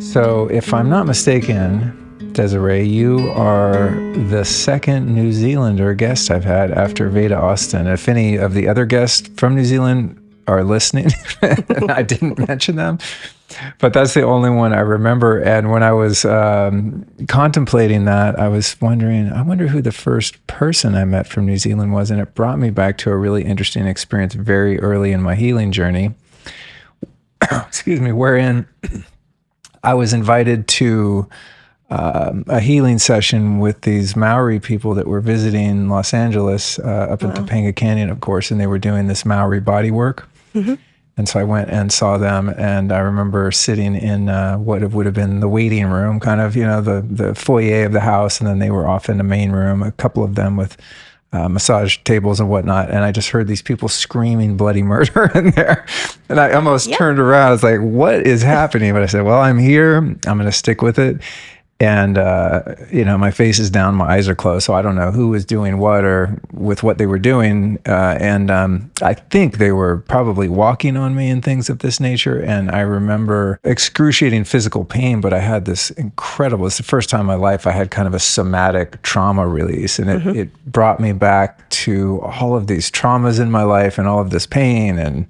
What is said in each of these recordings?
So if I'm not mistaken, Desiree, you are the second New Zealander guest I've had after Veda Austin. If any of the other guests from New Zealand are listening, I didn't mention them, but that's the only one I remember. And when I was contemplating that, I was wondering, I wonder who the first person I met from New Zealand was. And it brought me back to a really interesting experience very early in my healing journey, excuse me, wherein I was invited to a healing session with these Maori people that were visiting Los Angeles up in Topanga Canyon, of course, and they were doing this Maori body work. Mm-hmm. And so I went and saw them, and I remember sitting in what would have been the waiting room, kind of, you know, the foyer of the house, and then they were off in the main room, a couple of them with massage tables and whatnot, and I just heard these people screaming bloody murder in there, and I almost turned around. I was like, what is happening? But I said, well, I'm here. I'm going to stick with it. And, you know, my face is down, my eyes are closed, so I don't know who was doing what or with what they were doing. And I think they were probably walking on me and things of this nature. And I remember excruciating physical pain, but I had this incredible, it's the first time in my life I had kind of a somatic trauma release. And it brought me back to all of these traumas in my life and all of this pain and,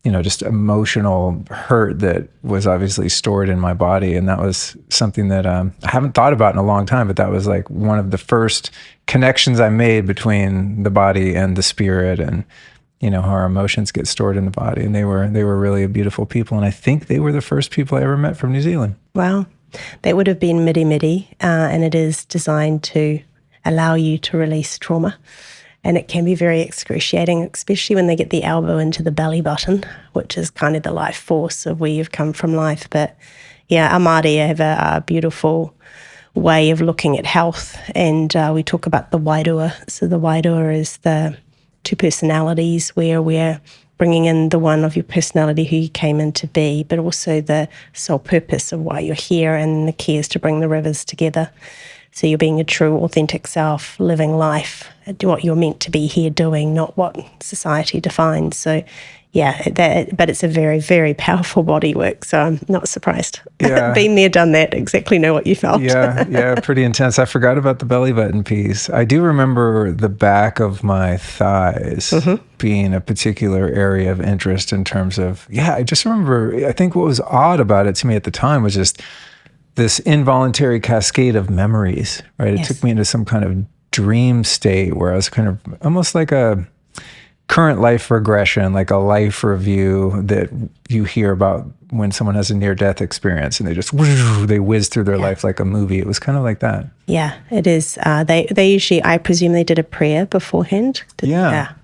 you know, just emotional hurt that was obviously stored in my body. And that was something that I haven't thought about in a long time, but that was like one of the first connections I made between the body and the spirit and, you know, how our emotions get stored in the body. And they were really a beautiful people. And I think they were the first people I ever met from New Zealand. Wow. That would have been Midi, and it is designed to allow you to release trauma. And it can be very excruciating, especially when they get the elbow into the belly button, which is kind of the life force of where you've come from life. But yeah, our Māori have a beautiful way of looking at health. And we talk about the wairua. So the wairua is the two personalities where we're bringing in the one of your personality who you came in to be, but also the sole purpose of why you're here. And the key is to bring the rivers together. So you're being a true, authentic self, living life, do what you're meant to be here doing, not what society defines. So, yeah, but it's a very, very powerful body work. So I'm not surprised. Yeah. Been there, done that, exactly know what you felt. Yeah, pretty intense. I forgot about the belly button piece. I do remember the back of my thighs being a particular area of interest in terms of, I just remember, I think what was odd about it to me at the time was just this involuntary cascade of memories, right? It took me into some kind of dream state where I was kind of almost like a current life regression, like a life review that you hear about when someone has a near-death experience and they just, they whiz through their life like a movie. It was kind of like that. Yeah, it is. They usually, I presume they did a prayer beforehand. Yeah.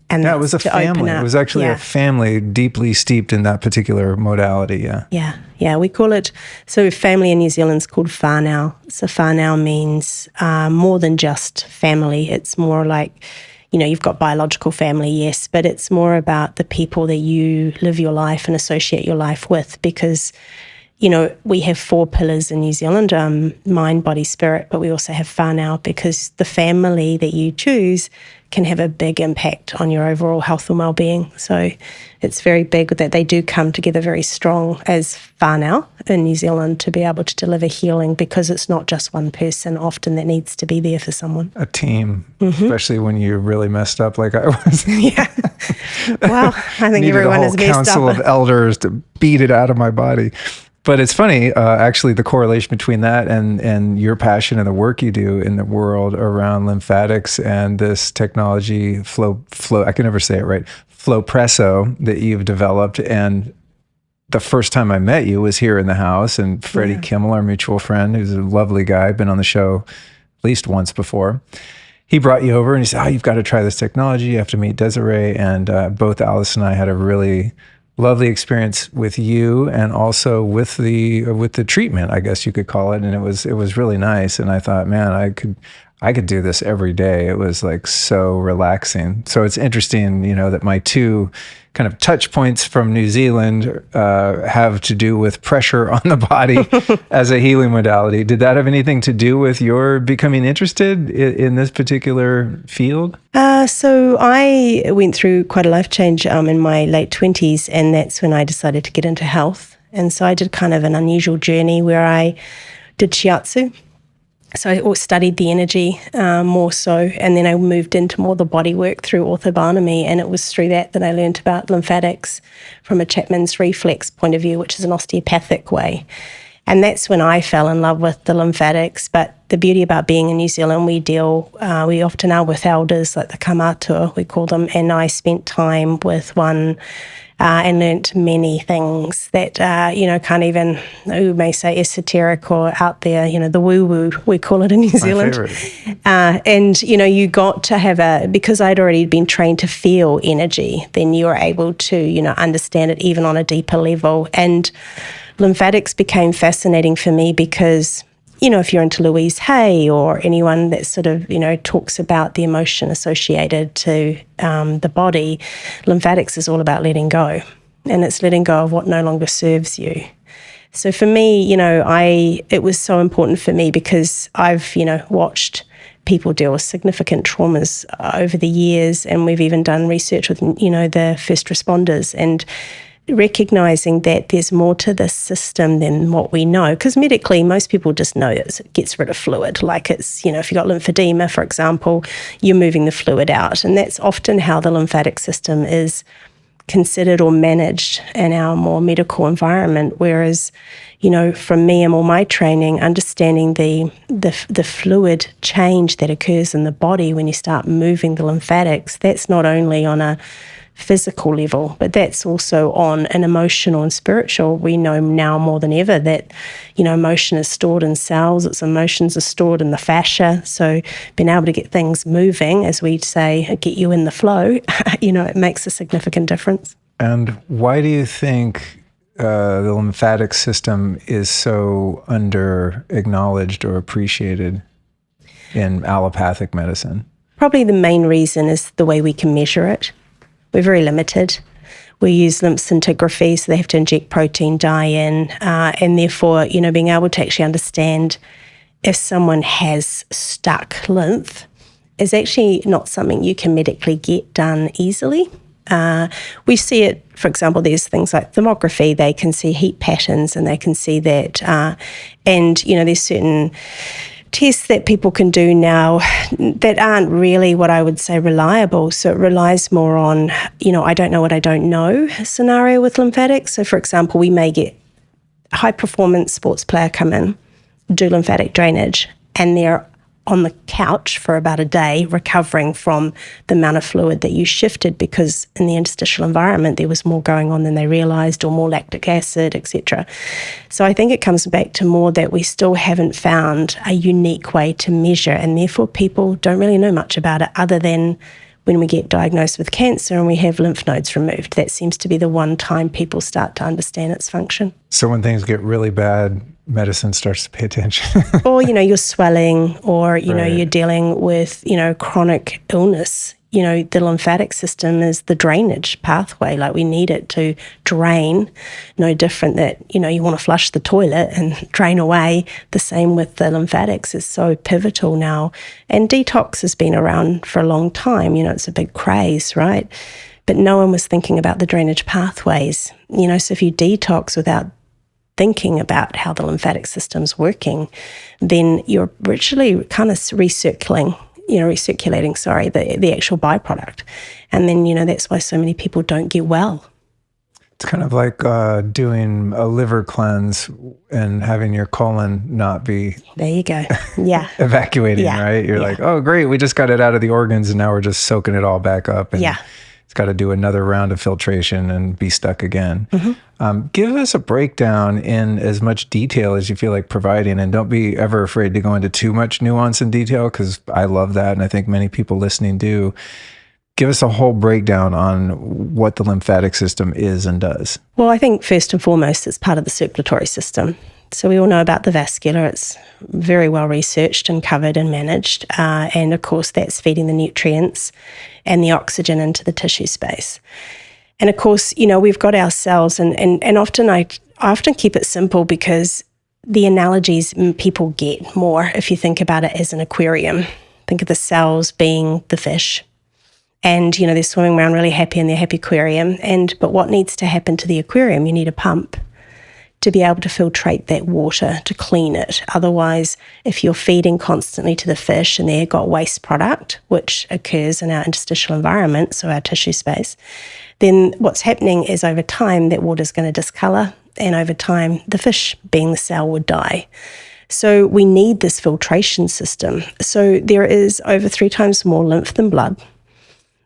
And it was a family. It was actually a family deeply steeped in that particular modality, Yeah, we call it, so family in New Zealand's called whānau. So whānau means more than just family. It's more like, you know, you've got biological family, yes, but it's more about the people that you live your life and associate your life with, because, you know, we have 4 pillars in New Zealand, mind, body, spirit, but we also have whānau, because the family that you choose can have a big impact on your overall health and well-being. So it's very big that they do come together very strong as whānau in New Zealand to be able to deliver healing, because it's not just one person often that needs to be there for someone. A team, especially when you're really messed up like I was. Well, I think everyone is messed up. Needed a whole council of elders to beat it out of my body. But it's funny, actually, the correlation between that and your passion and the work you do in the world around lymphatics and this technology, flow, I can never say it right, Flowpresso that you've developed. And the first time I met you was here in the house, and Freddie Kimmel, our mutual friend, who's a lovely guy, been on the show at least once before. He brought you over and he said, you've got to try this technology. You have to meet Desiree. And both Alice and I had a really lovely experience with you, and also with the treatment, I guess you could call it. And it was really nice. And I thought, man, I could do this every day. It was like so relaxing. So it's interesting, you know, that my 2 kind of touch points from New Zealand have to do with pressure on the body as a healing modality. Did that have anything to do with your becoming interested in this particular field? So I went through quite a life change in my late 20s, and that's when I decided to get into health. And so I did kind of an unusual journey where I did shiatsu. So I studied the energy more so, and then I moved into more the body work through orthobionomy, and it was through that I learned about lymphatics from a Chapman's reflex point of view, which is an osteopathic way. And that's when I fell in love with the lymphatics. But the beauty about being in New Zealand, we often are with elders, like the kamatua, we call them, and I spent time with one and learnt many things that, can't even, who may say esoteric or out there, the woo-woo, we call it in New Zealand. My favorite. And, you got to have because I'd already been trained to feel energy, then you were able to, understand it even on a deeper level. And lymphatics became fascinating for me because, if you're into Louise Hay or anyone that sort of, talks about the emotion associated to the body, lymphatics is all about letting go. And it's letting go of what no longer serves you. So for me, it was so important for me because I've, watched people deal with significant traumas over the years. And we've even done research with, the first responders, and recognizing that there's more to this system than what we know. Because medically, most people just know it gets rid of fluid. Like it's, if you've got lymphedema, for example, you're moving the fluid out. And that's often how the lymphatic system is considered or managed in our more medical environment. Whereas, from me and all my training, understanding the fluid change that occurs in the body when you start moving the lymphatics, that's not only on a physical level, but that's also on an emotional and spiritual. We know now more than ever that, emotion is stored in cells, its emotions are stored in the fascia. So being able to get things moving, as we say, get you in the flow, it makes a significant difference. And why do you think the lymphatic system is so under-acknowledged or appreciated in allopathic medicine? Probably the main reason is the way we can measure it. We're very limited. We use lymph scintigraphy, so they have to inject protein dye in, and therefore, being able to actually understand if someone has stuck lymph is actually not something you can medically get done easily. We see it, for example, there's things like thermography, they can see heat patterns and they can see that, and, there's certain tests that people can do now that aren't really what I would say reliable. So it relies more on, I don't know what I don't know scenario with lymphatics. So for example, we may get a high performance sports player come in, do lymphatic drainage, and they're on the couch for about a day recovering from the amount of fluid that you shifted because in the interstitial environment there was more going on than they realised, or more lactic acid, etc. So I think it comes back to more that we still haven't found a unique way to measure, and therefore people don't really know much about it other than when we get diagnosed with cancer and we have lymph nodes removed. That seems to be the one time people start to understand its function. So when things get really bad, medicine starts to pay attention. Or, you're swelling, or, Right. You're dealing with, chronic illness. The lymphatic system is the drainage pathway. Like we need it to drain. No different that, you want to flush the toilet and drain away. The same with the lymphatics is so pivotal now. And detox has been around for a long time. It's a big craze, right? But no one was thinking about the drainage pathways. So if you detox without thinking about how the lymphatic system's working, then you're literally kind of recirculating, the actual byproduct. And then, that's why so many people don't get well. It's kind of like doing a liver cleanse and having your colon not be there you go. Yeah. evacuating, Yeah. right? You're like, oh, great, we just got it out of the organs and now we're just soaking it all back up. And yeah. It's got to do another round of filtration and be stuck again. Mm-hmm. Give us a breakdown in as much detail as you feel like providing, and don't be ever afraid to go into too much nuance and detail, because I love that, and I think many people listening do. Give us a whole breakdown on what the lymphatic system is and does. Well, I think first and foremost, it's part of the circulatory system. So we all know about the vascular. It's very well researched and covered and managed. And of course, that's feeding the nutrients and the oxygen into the tissue space. And of course, we've got our cells, and often I often keep it simple because the analogies people get more if you think about it as an aquarium. Think of the cells being the fish. And, they're swimming around really happy in their happy aquarium. But what needs to happen to the aquarium? You need a pump to be able to filtrate that water, to clean it. Otherwise, if you're feeding constantly to the fish and they've got waste product, which occurs in our interstitial environment, so our tissue space, then what's happening is over time that water's going to discolour, and over time the fish, being the cell, would die. So we need this filtration system. So there is over 3 times more lymph than blood.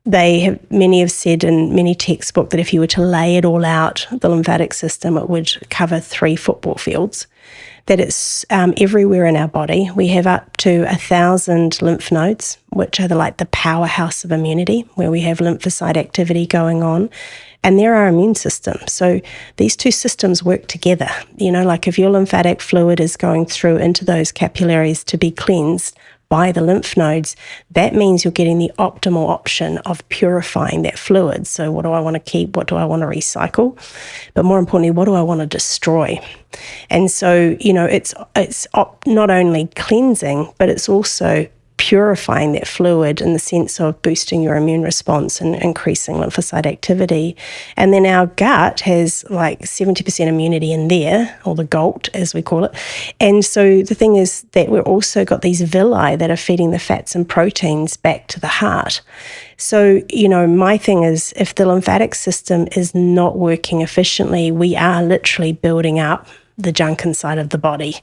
Many have said in many textbooks that if you were to lay it all out, the lymphatic system, it would cover 3 football fields, that it's everywhere in our body. We have up to 1,000 lymph nodes, which are like the powerhouse of immunity, where we have lymphocyte activity going on, and they're our immune system. So these 2 systems work together. Like if your lymphatic fluid is going through into those capillaries to be cleansed by the lymph nodes, that means you're getting the optimal option of purifying that fluid. So what do I want to keep? What do I want to recycle? But more importantly, what do I want to destroy? And so, it's not only cleansing, but it's also purifying that fluid in the sense of boosting your immune response and increasing lymphocyte activity. And then our gut has like 70% immunity in there, or the GOLT as we call it. And so the thing is that we've also got these villi that are feeding the fats and proteins back to the heart. So, my thing is, if the lymphatic system is not working efficiently, we are literally building up the junk inside of the body.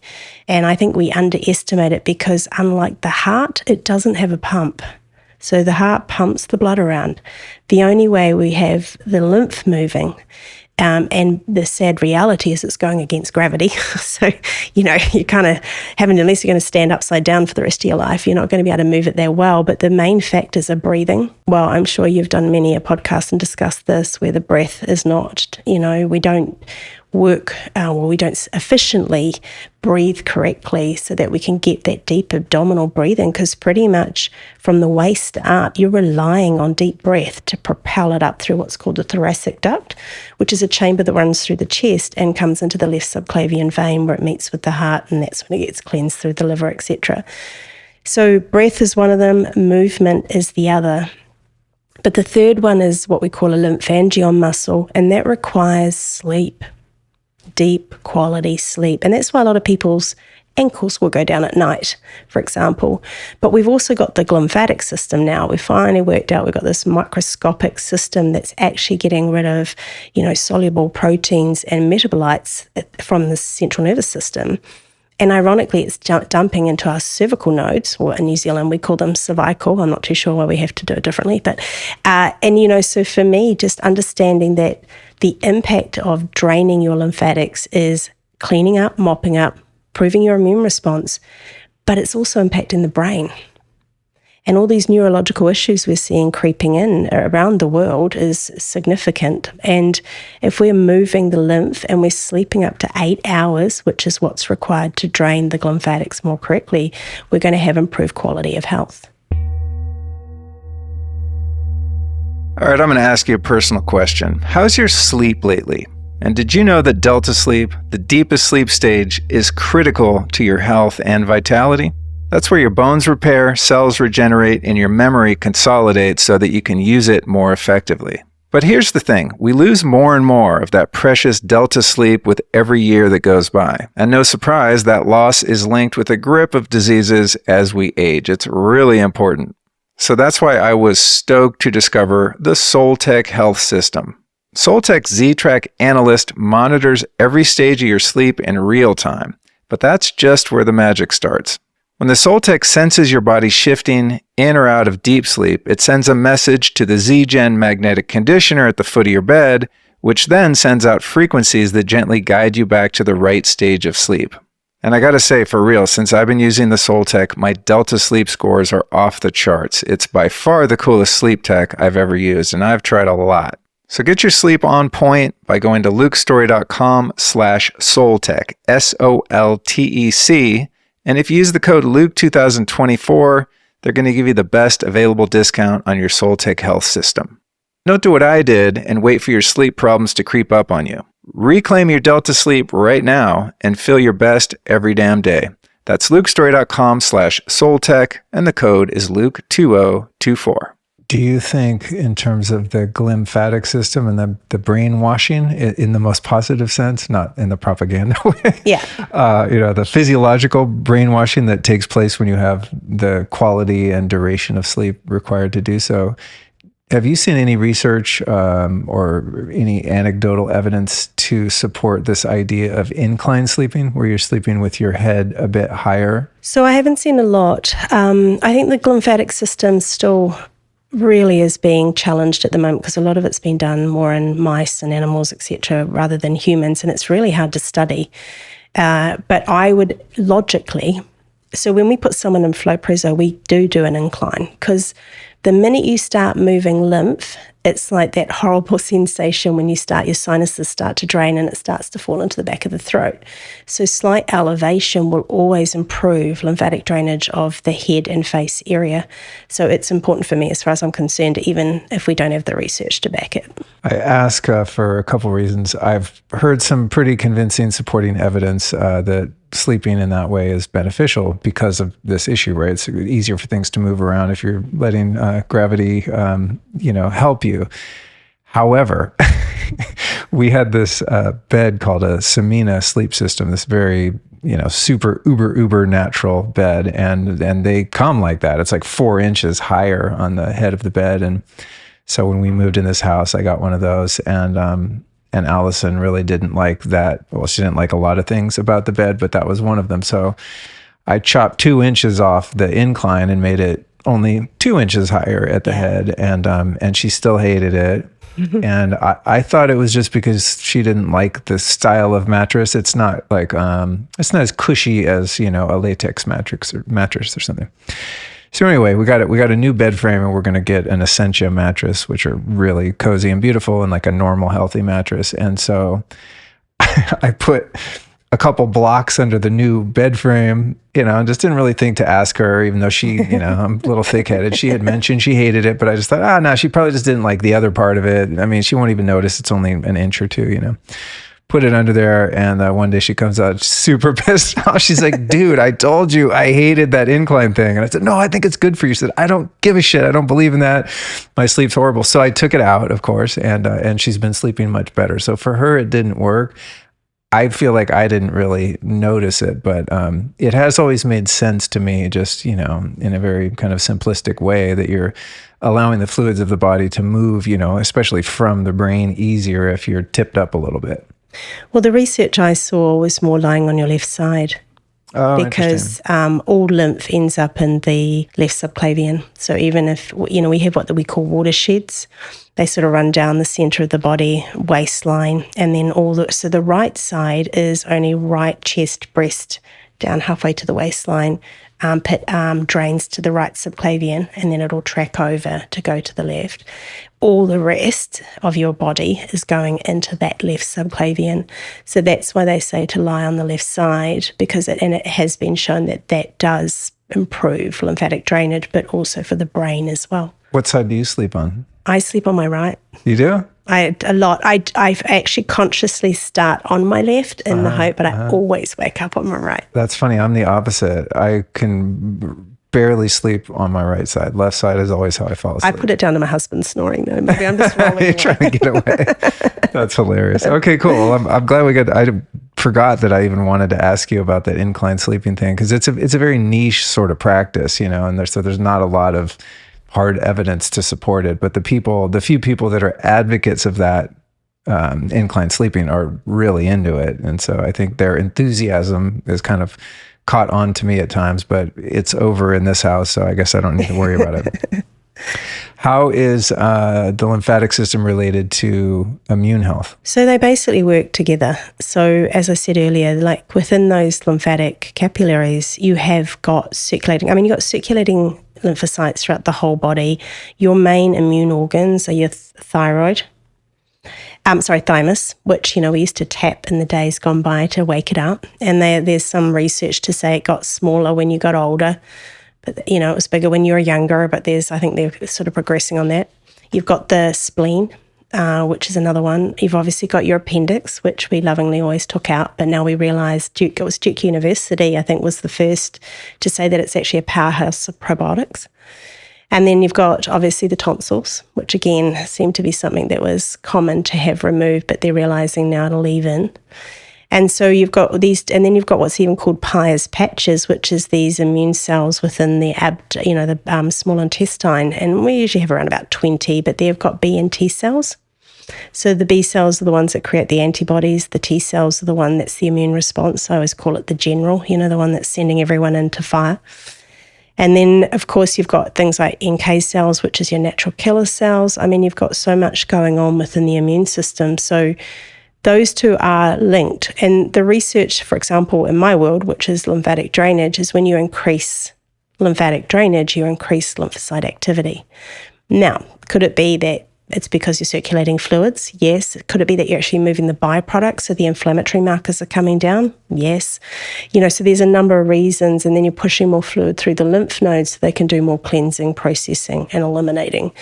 And I think we underestimate it because unlike the heart, it doesn't have a pump. So the heart pumps the blood around. The only way we have the lymph moving, and the sad reality is it's going against gravity. So, you kind of haven't, unless you're going to stand upside down for the rest of your life, you're not going to be able to move it that well. But the main factors are breathing. Well, I'm sure you've done many a podcast and discussed this, where the breath is not, we don't we don't efficiently breathe correctly so that we can get that deep abdominal breathing, because pretty much from the waist up, you're relying on deep breath to propel it up through what's called the thoracic duct, which is a chamber that runs through the chest and comes into the left subclavian vein where it meets with the heart, and that's when it gets cleansed through the liver, etc. So breath is one of them, movement is the other. But the third one is what we call a lymphangion muscle, and that requires sleep. Deep quality sleep. And that's why a lot of people's ankles will go down at night, for example. But we've also got the lymphatic system now. We finally worked out we've got this microscopic system that's actually getting rid of, soluble proteins and metabolites from the central nervous system. And ironically, it's dumping into our cervical nodes, or in New Zealand, we call them cervical. I'm not too sure why we have to do it differently. But, so for me, just understanding that the impact of draining your lymphatics is cleaning up, mopping up, improving your immune response, but it's also impacting the brain. And all these neurological issues we're seeing creeping in around the world is significant. And if we're moving the lymph and we're sleeping up to 8 hours, which is what's required to drain the lymphatics more correctly, we're going to have improved quality of health. All right, I'm going to ask you a personal question. How's your sleep lately? And did you know that Delta Sleep, the deepest sleep stage, is critical to your health and vitality? That's where your bones repair, cells regenerate, and your memory consolidates so that you can use it more effectively. But here's the thing, we lose more and more of that precious Delta sleep with every year that goes by. And no surprise, that loss is linked with a grip of diseases as we age. It's really important. So that's why I was stoked to discover the Soltec Health System. Soltec's Z-Track Analyst monitors every stage of your sleep in real time. But that's just where the magic starts. When the Soltec senses your body shifting in or out of deep sleep, it sends a message to the Z-Gen magnetic conditioner at the foot of your bed, which then sends out frequencies that gently guide you back to the right stage of sleep. And I gotta say, for real, since I've been using the Soltec, my Delta sleep scores are off the charts. It's by far the coolest sleep tech I've ever used, and I've tried a lot. So get your sleep on point by going to lukestorey.com/Soltec, SOLTEC, and if you use the code Luke2024, they're going to give you the best available discount on your Soltec Health System. Don't do what I did and wait for your sleep problems to creep up on you. Reclaim your Delta sleep right now and feel your best every damn day. That's lukestorey.com/Soltec, and the code is Luke2024. Do you think, in terms of the lymphatic system and the brainwashing, in the most positive sense, not in the propaganda way, the physiological brainwashing that takes place when you have the quality and duration of sleep required to do so, have you seen any research or any anecdotal evidence to support this idea of incline sleeping, where you're sleeping with your head a bit higher? So I haven't seen a lot. I think the lymphatic system still really is being challenged at the moment because a lot of it's been done more in mice and animals, etc., rather than humans, and it's really hard to study. But I would logically, so when we put someone in Flowpresso, we do an incline, because the minute you start moving lymph, it's like that horrible sensation when your sinuses start to drain and it starts to fall into the back of the throat. So slight elevation will always improve lymphatic drainage of the head and face area. So it's important for me as far as I'm concerned, even if we don't have the research to back it. I ask for a couple reasons. I've heard some pretty convincing supporting evidence that sleeping in that way is beneficial because of this issue, right? It's easier for things to move around if you're letting gravity, help you. However, we had this bed called a Samina sleep system, this very, super uber natural bed. And they come like that. It's like 4 inches higher on the head of the bed. And so when we moved in this house, I got one of those, and Allison really didn't like that. Well, she didn't like a lot of things about the bed, but that was one of them. So I chopped 2 inches off the incline and made it only 2 inches higher at the head. And she still hated it. And I thought it was just because she didn't like the style of mattress. It's not like, it's not as cushy as, a latex mattress or something. So anyway, we got a new bed frame, and we're going to get an Essentia mattress, which are really cozy and beautiful, and like a normal, healthy mattress. And so I put a couple blocks under the new bed frame, and just didn't really think to ask her, even though she, I'm a little thick-headed. She had mentioned she hated it, but I just thought, no, she probably just didn't like the other part of it. I mean, she won't even notice. It's only an inch or two, Put it under there, and one day she comes out super pissed off. She's like, dude, I told you I hated that incline thing. And I said, no, I think it's good for you. She said, I don't give a shit. I don't believe in that. My sleep's horrible. So I took it out, of course, and she's been sleeping much better. So for her, it didn't work. I feel like I didn't really notice it, but it has always made sense to me, just, in a very kind of simplistic way, that you're allowing the fluids of the body to move, especially from the brain, easier if you're tipped up a little bit. Well, the research I saw was more lying on your left side, because all lymph ends up in the left subclavian. So even if, we have what we call watersheds, they sort of run down the center of the body, waistline, and then so the right side is only right chest, breast, down halfway to the waistline, armpit, arm drains to the right subclavian, and then it'll track over to go to the left. All the rest of your body is going into that left subclavian. So that's why they say to lie on the left side, because it has been shown that does improve lymphatic drainage, but also for the brain as well. What side do you sleep on? I sleep on my right. You do? I actually consciously start on my left in the hope, but I always wake up on my right. That's funny. I'm the opposite. I can barely sleep on my right side. Left side is always how I fall asleep. I put it down to my husband snoring, though. Maybe I'm just rolling You're trying to get away. That's hilarious. Okay, cool. I'm glad I forgot that I even wanted to ask you about that incline sleeping thing, because it's a very niche sort of practice, and there's not a lot of hard evidence to support it. But the few people that are advocates of that incline sleeping are really into it. And so I think their enthusiasm is kind of caught on to me at times, but it's over in this house, so I guess I don't need to worry about it. How is the lymphatic system related to immune health? So they basically work together. So as I said earlier, like within those lymphatic capillaries, you have got circulating lymphocytes throughout the whole body. Your main immune organs are your thymus, which, we used to tap in the days gone by to wake it up. And there's some research to say it got smaller when you got older. But, it was bigger when you were younger, but I think they're sort of progressing on that. You've got the spleen, which is another one. You've obviously got your appendix, which we lovingly always took out, but now we realise Duke University, I think, was the first to say that it's actually a powerhouse of probiotics. And then you've got obviously the tonsils, which again seem to be something that was common to have removed, but they're realizing now to leave in. And so you've got these, and then you've got what's even called Peyer's patches, which is these immune cells within the the small intestine. And we usually have around about 20, but they've got B and T cells. So the B cells are the ones that create the antibodies. The T cells are the one that's the immune response. I always call it the general, the one that's sending everyone into fire. And then, of course, you've got things like NK cells, which is your natural killer cells. I mean, you've got so much going on within the immune system. So those two are linked. And the research, for example, in my world, which is lymphatic drainage, is when you increase lymphatic drainage, you increase lymphocyte activity. Now, could it be that it's because you're circulating fluids? Yes. Could it be that you're actually moving the byproducts, so the inflammatory markers are coming down? Yes. So there's a number of reasons, and then you're pushing more fluid through the lymph nodes so they can do more cleansing, processing, and eliminating.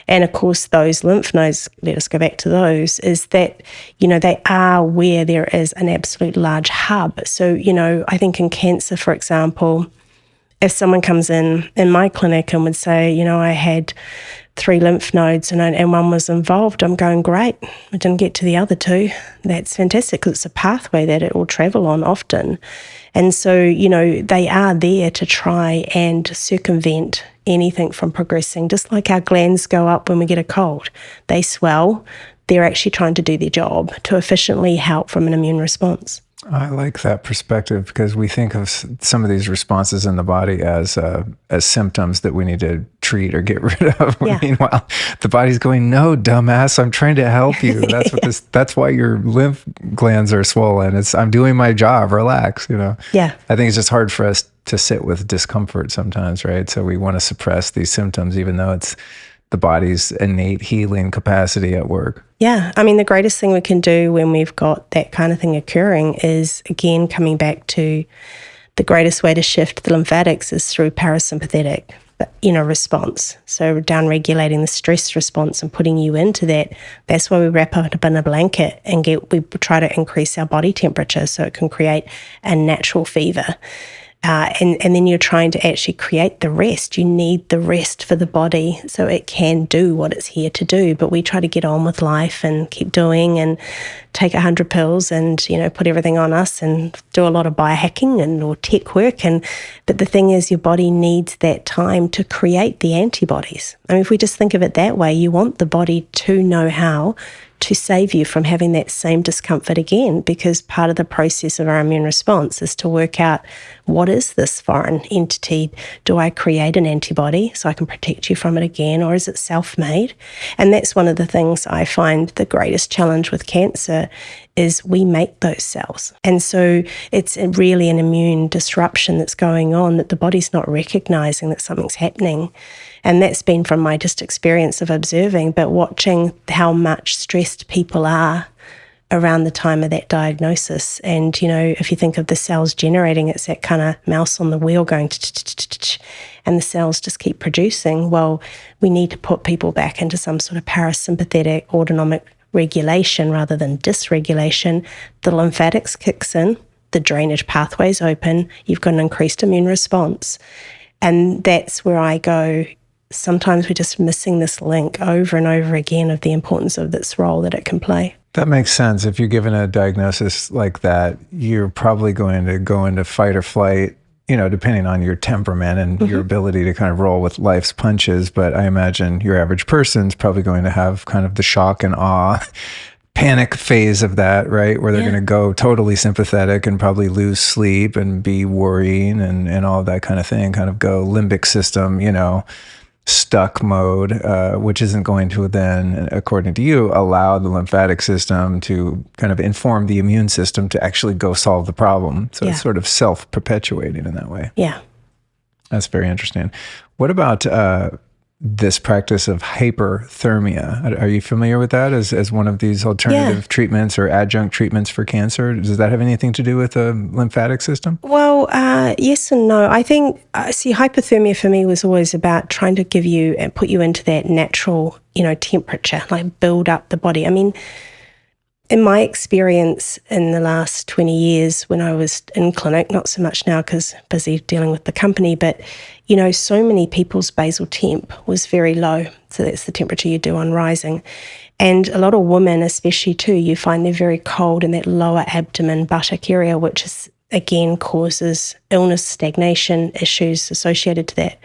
And of course, those lymph nodes, let us go back to those, is that, they are where there is an absolute large hub. So, I think in cancer, for example, if someone comes in my clinic and would say, I had 3 lymph nodes and one was involved, I'm going, great, I didn't get to the other 2. That's fantastic, because it's a pathway that it will travel on often. And so, they are there to try and circumvent anything from progressing, just like our glands go up when we get a cold. They swell. They're actually trying to do their job to efficiently help from an immune response. I like that perspective, because we think of some of these responses in the body as symptoms that we need to treat or get rid of. Yeah. Meanwhile, the body's going, "No, dumbass, I'm trying to help you. That's what that's why your lymph glands are swollen. I'm doing my job. Relax." Yeah. I think it's just hard for us to sit with discomfort sometimes, right? So we want to suppress these symptoms, even though it's the body's innate healing capacity at work. Yeah. I mean, the greatest thing we can do when we've got that kind of thing occurring is, again, coming back to the greatest way to shift the lymphatics is through parasympathetic, response. So down-regulating the stress response and putting you into that. That's why we wrap up in a blanket and we try to increase our body temperature so it can create a natural fever. And then you're trying to actually create the rest. You need the rest for the body so it can do what it's here to do. But we try to get on with life and keep doing and take 100 pills and, put everything on us and do a lot of biohacking or tech work. But the thing is, your body needs that time to create the antibodies. I mean, if we just think of it that way, you want the body to know how to save you from having that same discomfort again, because part of the process of our immune response is to work out, what is this foreign entity? Do I create an antibody so I can protect you from it again, or is it self-made? And that's one of the things I find the greatest challenge with cancer is we make those cells. And so it's really an immune disruption that's going on that the body's not recognizing that something's happening. And that's been from my just experience of observing, but watching how much stressed people are around the time of that diagnosis. And, if you think of the cells generating, it's that kind of mouse on the wheel going, and the cells just keep producing. Well, we need to put people back into some sort of parasympathetic autonomic regulation rather than dysregulation. The lymphatics kicks in, the drainage pathways open, you've got an increased immune response. And that's where I go, sometimes we're just missing this link over and over again of the importance of this role that it can play. That makes sense. If you're given a diagnosis like that, you're probably going to go into fight or flight, depending on your temperament and your ability to kind of roll with life's punches. But I imagine your average person's probably going to have kind of the shock and awe panic phase of that, right? Where they're going to go totally sympathetic and probably lose sleep and be worrying and all of that kind of thing, kind of go limbic system, stuck mode, which isn't going to then, according to you, allow the lymphatic system to kind of inform the immune system to actually go solve the problem. So it's sort of self-perpetuating in that way. Yeah. That's very interesting. What about this practice of hyperthermia? Are you familiar with that as one of these alternative treatments or adjunct treatments for cancer? Does that have anything to do with the lymphatic system? Well, yes and no. I think, hypothermia for me was always about trying to give you and put you into that natural, temperature, like build up the body. I mean, in my experience in the last 20 years when I was in clinic, not so much now because busy dealing with the company, but, so many people's basal temp was very low. So that's the temperature you do on rising. And a lot of women, especially too, you find they're very cold in that lower abdomen buttock area, which is, again, causes illness, stagnation, issues associated to that.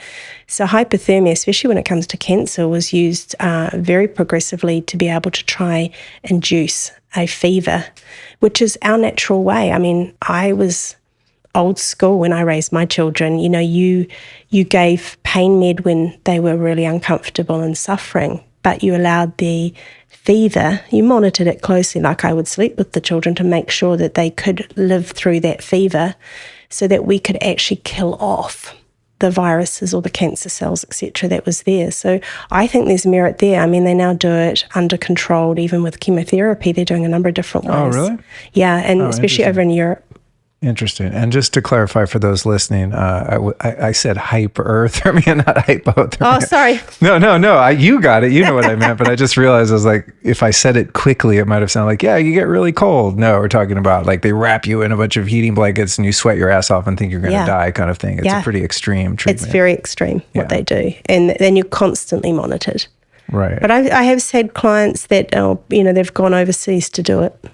So hypothermia, especially when it comes to cancer, was used very progressively to be able to try induce a fever, which is our natural way. I mean, I was old school when I raised my children. You gave pain med when they were really uncomfortable and suffering, but you allowed the fever, you monitored it closely, like I would sleep with the children to make sure that they could live through that fever so that we could actually kill off the viruses or the cancer cells, etc., that was there. So I think there's merit there. I mean, they now do it under controlled, even with chemotherapy. They're doing a number of different ways. Oh, really? Yeah, and especially over in Europe. Interesting. And just to clarify for those listening, I said hyperthermia, not hypothermia. Oh, sorry. No. You got it. You know what I meant. But I just realized I was like, if I said it quickly, it might have sounded like, yeah, you get really cold. No, we're talking about like they wrap you in a bunch of heating blankets and you sweat your ass off and think you're going to die kind of thing. It's a pretty extreme treatment. It's very extreme what they do. And then you're constantly monitored. Right. But I have had clients that, they've gone overseas to do it.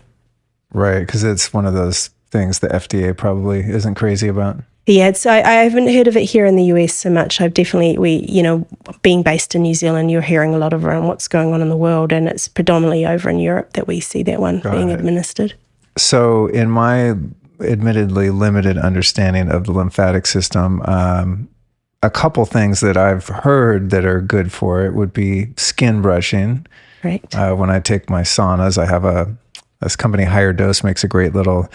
Right. Because it's one of those things the FDA probably isn't crazy about. Yeah, so I haven't heard of it here in the US so much. I've definitely, being based in New Zealand, you're hearing a lot around what's going on in the world, and it's predominantly over in Europe that we see that one being administered. So in my admittedly limited understanding of the lymphatic system, a couple things that I've heard that are good for it would be skin brushing. Right. When I take my saunas, I have this company Higher Dose makes a great little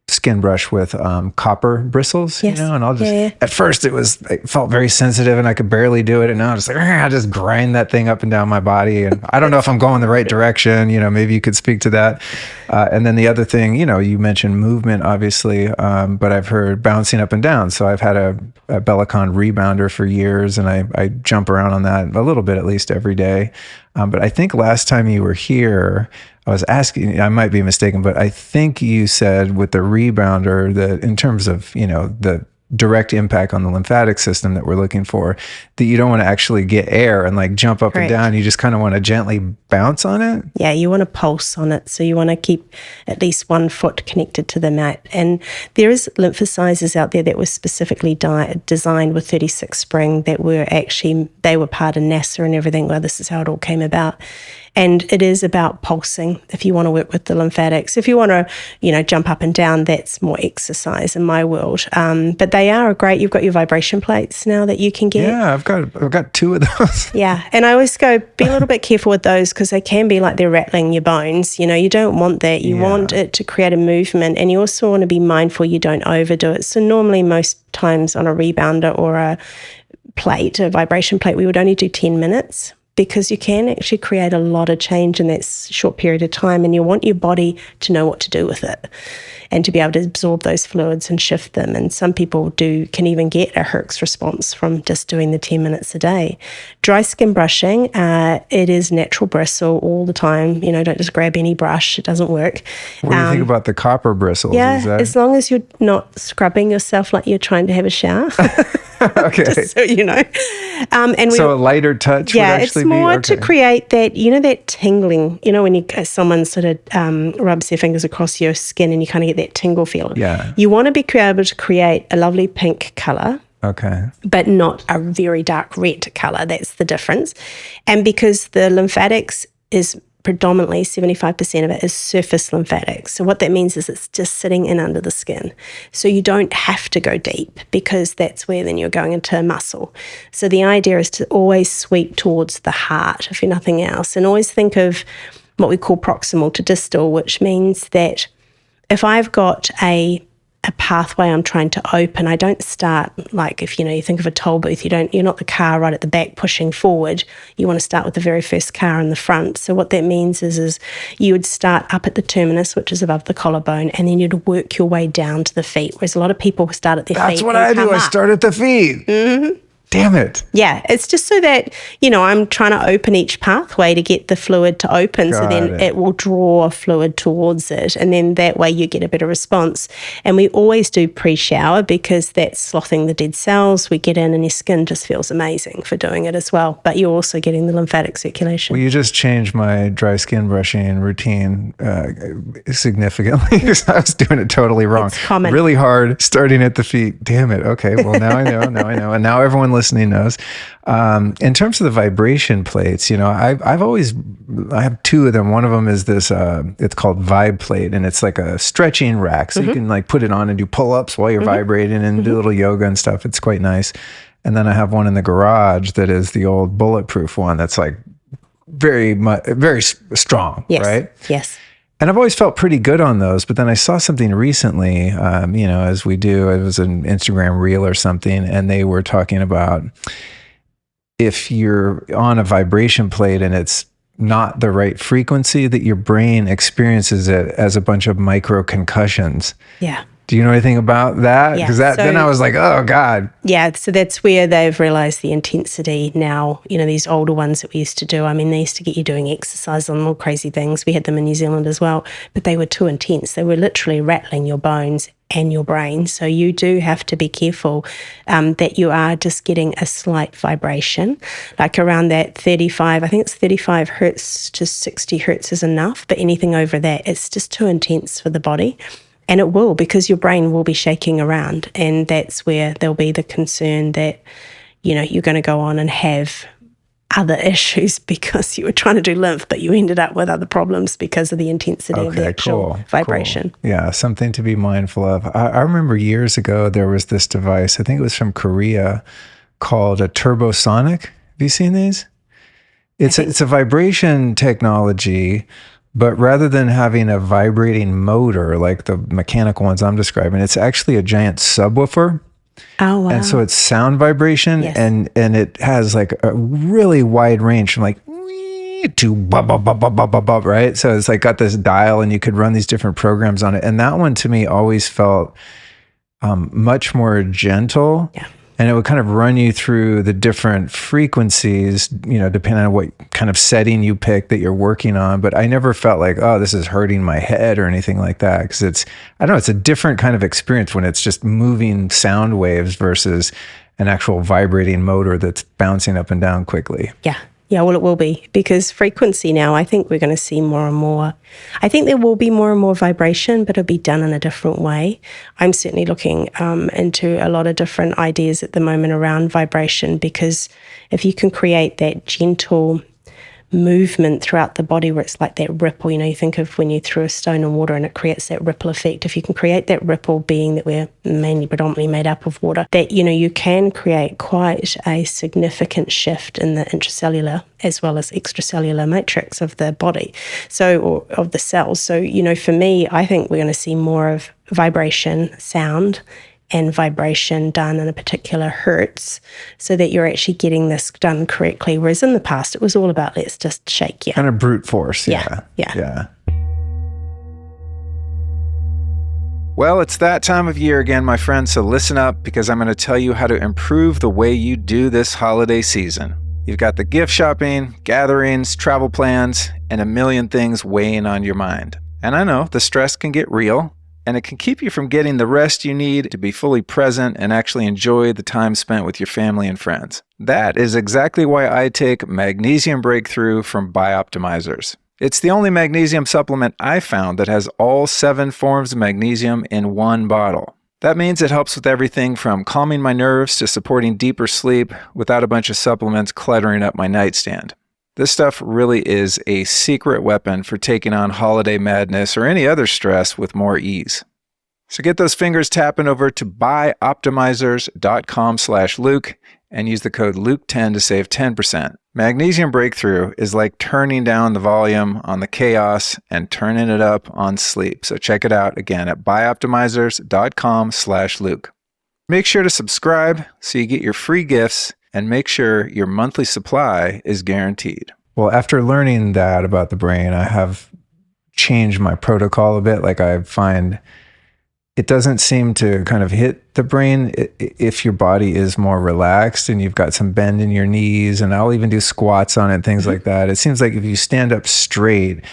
skin brush with copper bristles, yes. And I'll just, at first it felt very sensitive and I could barely do it. And now I'm just like, I just grind that thing up and down my body. And I don't know if I'm going the right direction, maybe you could speak to that. And then the other thing, you mentioned movement, obviously, but I've heard bouncing up and down. So I've had a Bellicon rebounder for years and I jump around on that a little bit, at least every day. But I think last time you were here, I was asking, I might be mistaken, but I think you said with the rebounder that in terms of, the direct impact on the lymphatic system that we're looking for, that you don't want to actually get air and like jump up and down. You just kind of want to gently bounce on it. Yeah, you want to pulse on it. So you want to keep at least 1 foot connected to the mat. And there is lymphocyzers out there that were specifically designed with 36 spring that were actually, they were part of NASA and everything. Well, this is how it all came about. And it is about pulsing if you want to work with the lymphatics. If you want to, jump up and down, that's more exercise in my world. But they are great. You've got your vibration plates now that you can get. Yeah, I've got 2 of those. Yeah, and I always go, be a little bit careful with those because they can be like they're rattling your bones. You don't want that. You want it to create a movement, and you also want to be mindful you don't overdo it. So normally most times on a rebounder or a vibration plate, we would only do 10 minutes. Because you can actually create a lot of change in that short period of time, and you want your body to know what to do with it and to be able to absorb those fluids and shift them. And some people can even get a Herx response from just doing the 10 minutes a day. Dry skin brushing, it is natural bristle all the time. Don't just grab any brush. It doesn't work. What do you think about the copper bristles? Yeah, as long as you're not scrubbing yourself like you're trying to have a shower. Okay. Just so you know. So a lighter touch would actually it's more to create that, that tingling, when someone sort of rubs their fingers across your skin and you kind of get that tingle feeling. Yeah. You want to be able to create a lovely pink colour. Okay. But not a very dark red colour. That's the difference. And because the lymphatics is predominantly 75% of it is surface lymphatics. So what that means is it's just sitting in under the skin. So you don't have to go deep because that's where then you're going into muscle. So the idea is to always sweep towards the heart, if you're nothing else, and always think of what we call proximal to distal, which means that if I've got a pathway I'm trying to open, I don't start like if you think of a toll booth, you're not the car right at the back pushing forward. You want to start with the very first car in the front. So what that means is you would start up at the terminus, which is above the collarbone, and then you'd work your way down to the feet. Whereas a lot of people start at their feet. That's what I do. I start at the feet. Mm-hmm. Damn it. Yeah, it's just so that, I'm trying to open each pathway to get the fluid to open. So then it will draw fluid towards it. And then that way you get a better response. And we always do pre-shower because that's slothing the dead cells. We get in and your skin just feels amazing for doing it as well. But you're also getting the lymphatic circulation. Well, you just changed my dry skin brushing routine significantly because I was doing it totally wrong. It's common. Really hard, starting at the feet. Damn it. Okay, well, now I know. And now everyone listening knows. In terms of the vibration plates, I have two of them. One of them is this, it's called Vibe Plate, and it's like a stretching rack. So you can like put it on and do pull-ups while you're vibrating and do a little yoga and stuff. It's quite nice. And then I have one in the garage that is the old bulletproof one that's like very strong, yes. right? Yes. And I've always felt pretty good on those, but then I saw something recently, as we do, it was an Instagram reel or something, and they were talking about if you're on a vibration plate and it's not the right frequency, that your brain experiences it as a bunch of micro concussions. Yeah. Do you know anything about that? Yeah. Because then I was like, oh God. Yeah, so that's where they've realised the intensity now, these older ones that we used to do. I mean, they used to get you doing exercise on all crazy things. We had them in New Zealand as well, but they were too intense. They were literally rattling your bones and your brain. So you do have to be careful that you are just getting a slight vibration, like around that 35, I think it's 35 hertz to 60 hertz is enough, but anything over that, it's just too intense for the body. And it will, because your brain will be shaking around. And that's where there'll be the concern that, you're going to go on and have other issues because you were trying to do lymph, but you ended up with other problems because of the intensity of the actual vibration. Cool. Yeah, something to be mindful of. I remember years ago, there was this device, I think it was from Korea, called a turbosonic. Have you seen these? It's a vibration technology. But rather than having a vibrating motor like the mechanical ones I'm describing, it's actually a giant subwoofer. Oh, wow. And so it's sound vibration, yes. and it has like a really wide range from like to bub, bub, bub, bub, bub, bub, bub, right? So it's like got this dial and you could run these different programs on it. And that one to me always felt much more gentle. Yeah. And it would kind of run you through the different frequencies, depending on what kind of setting you pick that you're working on. But I never felt like, oh, this is hurting my head or anything like that. Because it's a different kind of experience when it's just moving sound waves versus an actual vibrating motor that's bouncing up and down quickly. Yeah. Yeah, well, it will be, because frequency now, I think we're going to see more and more. I think there will be more and more vibration, but it'll be done in a different way. I'm certainly looking into a lot of different ideas at the moment around vibration, because if you can create that gentle movement throughout the body where it's like that ripple, you think of when you throw a stone in water and it creates that ripple effect. If you can create that ripple, being that we're predominantly made up of water, that you can create quite a significant shift in the intracellular as well as extracellular matrix of the body, or of the cells. So for me, I think we're going to see more of vibration, sound, and vibration done in a particular hertz, so that you're actually getting this done correctly. Whereas in the past, it was all about, let's just shake you. Kind of brute force. Yeah. Well, it's that time of year again, my friends, so listen up, because I'm going to tell you how to improve the way you do this holiday season. You've got the gift shopping, gatherings, travel plans, and a million things weighing on your mind. And I know the stress can get real, and it can keep you from getting the rest you need to be fully present and actually enjoy the time spent with your family and friends. That is exactly why I take Magnesium Breakthrough from Bioptimizers. It's the only magnesium supplement I found that has all 7 forms of magnesium in one bottle. That means it helps with everything from calming my nerves to supporting deeper sleep without a bunch of supplements cluttering up my nightstand. This stuff really is a secret weapon for taking on holiday madness or any other stress with more ease. So get those fingers tapping over to buyoptimizers.com/Luke and use the code Luke10 to save 10%. Magnesium Breakthrough is like turning down the volume on the chaos and turning it up on sleep. So check it out again at buyoptimizers.com/Luke. Make sure to subscribe so you get your free gifts, and make sure your monthly supply is guaranteed. Well, after learning that about the brain, I have changed my protocol a bit. Like I find it doesn't seem to kind of hit the brain if your body is more relaxed and you've got some bend in your knees, and I'll even do squats on it, things like that. It seems like if you stand up straight,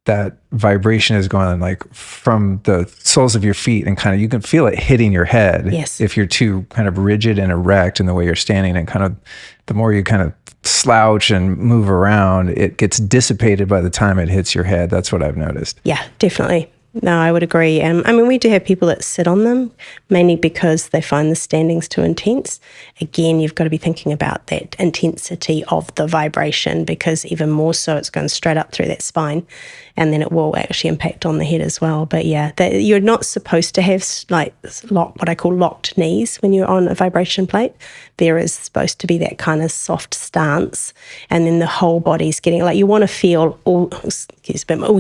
that vibration is going like from the soles of your feet, and kind of you can feel it hitting your head. Yes. If you're too kind of rigid and erect in the way you're standing, and kind of the more you kind of slouch and move around, it gets dissipated by the time it hits your head. That's what I've noticed. Yeah, definitely. No, I would agree. I mean, we do have people that sit on them, mainly because they find the standings too intense. Again, you've got to be thinking about that intensity of the vibration, because even more so, it's going straight up through that spine, and then it will actually impact on the head as well. But yeah, you're not supposed to have like what I call locked knees when you're on a vibration plate. There is supposed to be that kind of soft stance, and then the whole body's getting, like, you want to feel all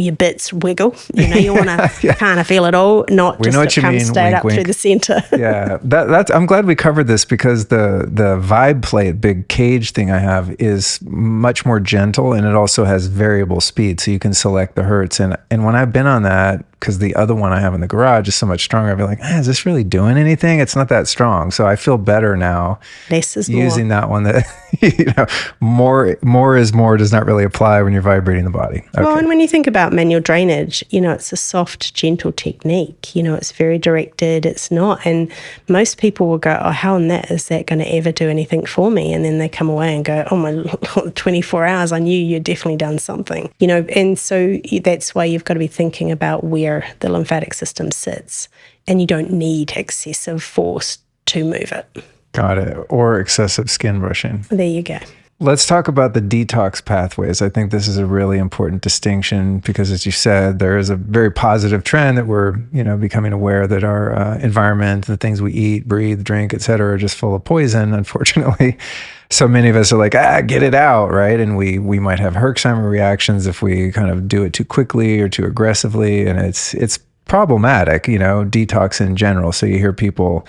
your bits wiggle. You want to kind of feel it all, not we just come straight wink, up wink. through the center. Yeah, that's. I'm glad we covered this, because the vibe plate, big cage thing I have, is much more gentle, and it also has variable speed, so you can select the hertz. And when I've been on that, because the other one I have in the garage is so much stronger, I've been like, is this really doing anything? It's not that strong. So I feel better now Less is using more. that one. That more is more does not really apply when you're vibrating the body. Okay. Well, and when you think about manual drainage, it's a soft, gentle technique. It's very directed. It's not. And most people will go, how in that is that going to ever do anything for me? And then they come away and go, oh my Lord, 24 hours, I knew you'd definitely done something. And so that's why you've got to be thinking about where the lymphatic system sits. And you don't need excessive force to move it. Got it. Or excessive skin brushing. There you go. Let's talk about the detox pathways. I think this is a really important distinction, because, as you said, there is a very positive trend that we're, becoming aware that our environment, the things we eat, breathe, drink, et cetera, are just full of poison, unfortunately. So many of us are like, get it out, right? And we might have Herxheimer reactions if we kind of do it too quickly or too aggressively. And it's problematic, detox in general. So you hear people